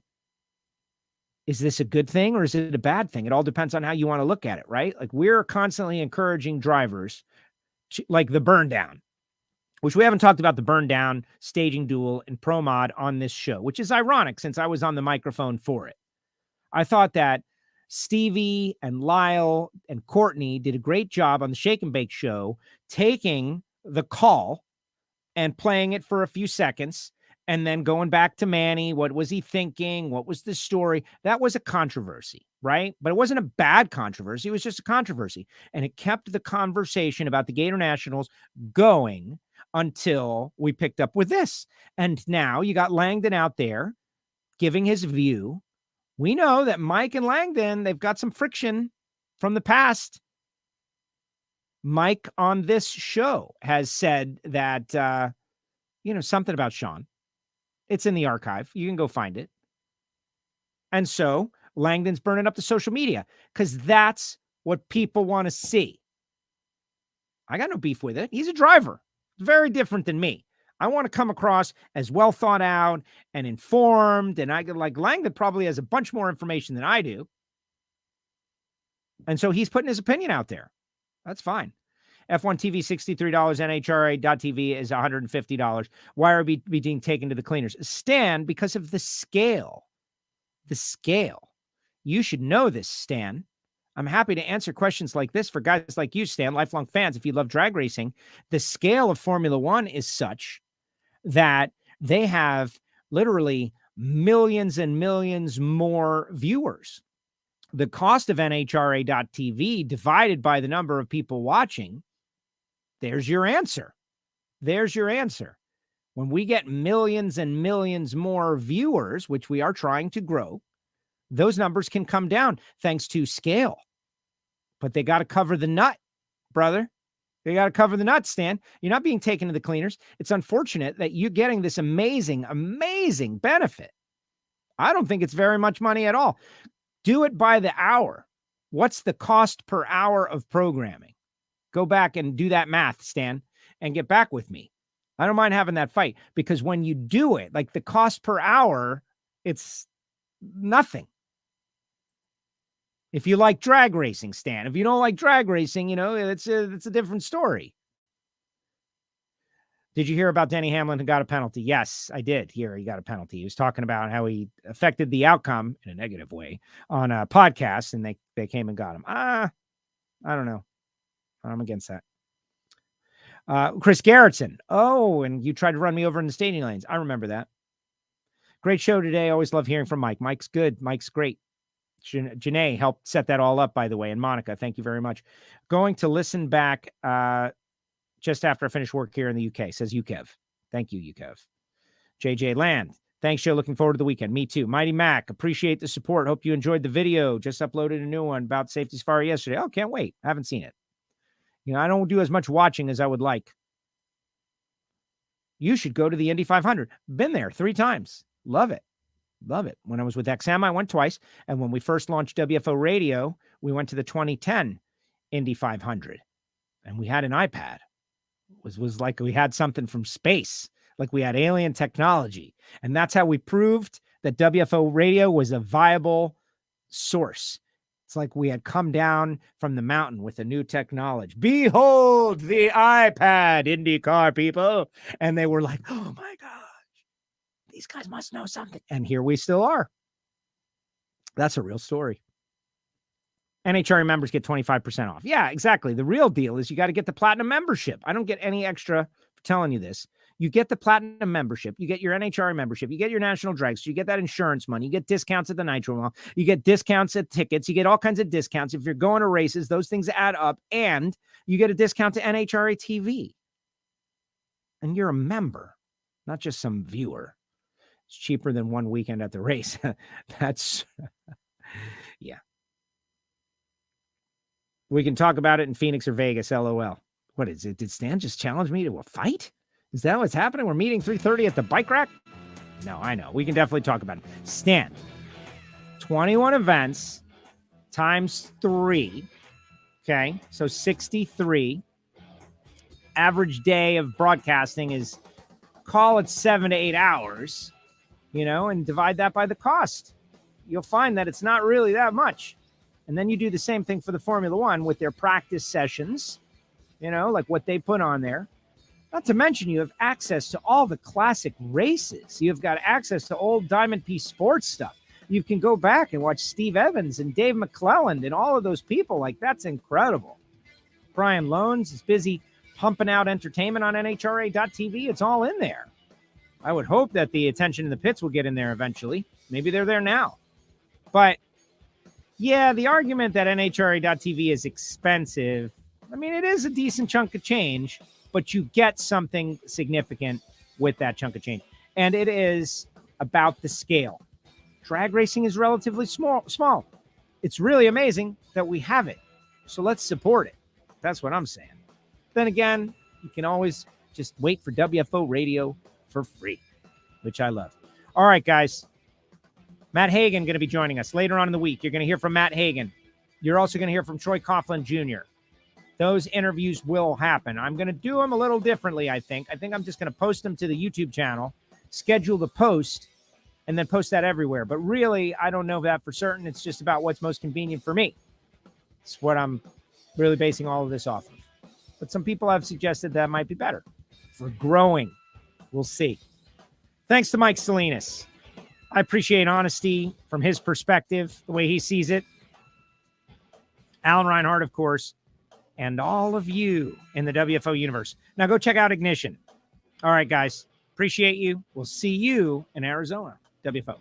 is this a good thing or is it a bad thing? It all depends on how you want to look at it, right? Like, we're constantly encouraging drivers to, like the burn down, which we haven't talked about the burn down staging duel and pro mod on this show, which is ironic since I was on the microphone for it. I thought that Stevie and Lyle and Courtney did a great job on the Shake and Bake show, taking the call and playing it for a few seconds and then going back to Manny. What was he thinking? What was the story? That was a controversy, right? But it wasn't a bad controversy. It was just a controversy. And it kept the conversation about the Gatornationals going until we picked up with this. And now you got Langdon out there giving his view. We know that Mike and Langdon, they've got some friction from the past. Mike on this show has said that, something about Sean. It's in the archive. You can go find it. And so Langdon's burning up the social media because that's what people want to see. I got no beef with it. He's a driver. Very different than me. I want to come across as well thought out and informed. And I like Langdon probably has a bunch more information than I do. And so he's putting his opinion out there. That's fine. F1 TV, $63. NHRA.TV is $150. Why are we being taken to the cleaners? Stan, because of the scale. The scale. You should know this, Stan. I'm happy to answer questions like this for guys like you, Stan, lifelong fans. If you love drag racing, the scale of Formula One is such that they have literally millions and millions more viewers. The cost of NHRA.TV divided by the number of people watching, there's your answer. There's your answer. When we get millions and millions more viewers, which we are trying to grow, those numbers can come down thanks to scale. But they got to cover the nut, brother. They got to cover the nut, Stan. You're not being taken to the cleaners. It's unfortunate that you're getting this amazing, amazing benefit. I don't think it's very much money at all. Do it by the hour. What's the cost per hour of programming? Go back and do that math, Stan, and get back with me. I don't mind having that fight, because when you do it, like the cost per hour, it's nothing. If you like drag racing, Stan. If you don't like drag racing, it's a different story. Did you hear about Denny Hamlin who got a penalty? Yes, I did hear he got a penalty. He was talking about how he affected the outcome in a negative way on a podcast, and they came and got him. I don't know. I'm against that. Chris Garrettson. Oh, and you tried to run me over in the staging lanes. I remember that. Great show today. Always love hearing from Mike. Mike's good. Mike's great. Janae helped set that all up, by the way. And Monica, thank you very much. Going to listen back just after I finish work here in the UK, says UKEV. Thank you, UKEV. JJ Land. Thanks, Joe. Looking forward to the weekend. Me too. Mighty Mac. Appreciate the support. Hope you enjoyed the video. Just uploaded a new one about Safety Safari yesterday. Oh, can't wait. Haven't seen it. I don't do as much watching as I would like. You should go to the Indy 500. Been there 3 times. Love it. Love it. When I was with XM, I went twice. And when we first launched WFO Radio, we went to the 2010 Indy 500. And we had an iPad. It was like we had something from space, like we had alien technology. And that's how we proved that WFO Radio was a viable source. It's like we had come down from the mountain with a new technology. Behold the iPad, IndyCar people. And they were like, oh my gosh, these guys must know something. And here we still are. That's a real story. NHRA members get 25% off. Yeah, exactly. The real deal is you got to get the platinum membership. I don't get any extra for telling you this. You get the platinum membership. You get your NHRA membership. You get your national drags. You get that insurance money. You get discounts at the Nitro Mall. You get discounts at tickets. You get all kinds of discounts. If you're going to races, those things add up. And you get a discount to NHRA TV. And you're a member, not just some viewer. It's cheaper than one weekend at the race. That's, yeah. We can talk about it in Phoenix or Vegas, LOL. What is it? Did Stan just challenge me to a fight? Is that what's happening? We're meeting 3:30 at the bike rack? No, I know. We can definitely talk about it. Stan, 21 events times 3. Okay, so 63. Average day of broadcasting is, call it 7 to 8 hours, and divide that by the cost. You'll find that it's not really that much. And then you do the same thing for the Formula One with their practice sessions, like what they put on there. Not to mention you have access to all the classic races. You've got access to old Diamond P Sports stuff. You can go back and watch Steve Evans and Dave McClelland and all of those people. Like, that's incredible. Brian Loans is busy pumping out entertainment on NHRA.TV. It's all in there. I would hope that the attention in the pits will get in there eventually. Maybe they're there now. But yeah, the argument that NHRA.TV is expensive, I mean, it is a decent chunk of change, but you get something significant with that chunk of change. And it is about the scale. Drag racing is relatively small. It's really amazing that we have it. So let's support it. That's what I'm saying. Then again, you can always just wait for WFO Radio for free, which I love. All right, guys. Matt Hagan going to be joining us later on in the week. You're going to hear from Matt Hagan. You're also going to hear from Troy Coughlin Jr. Those interviews will happen. I'm going to do them a little differently, I think. I think I'm just going to post them to the YouTube channel, schedule the post, and then post that everywhere. But really, I don't know that for certain. It's just about what's most convenient for me. It's what I'm really basing all of this off of. But some people have suggested that might be better for growing. We'll see. Thanks to Mike Salinas. I appreciate honesty from his perspective, the way he sees it. Alan Reinhart, of course, and all of you in the WFO universe. Now go check out Ignition. All right, guys. Appreciate you. We'll see you in Arizona. WFO.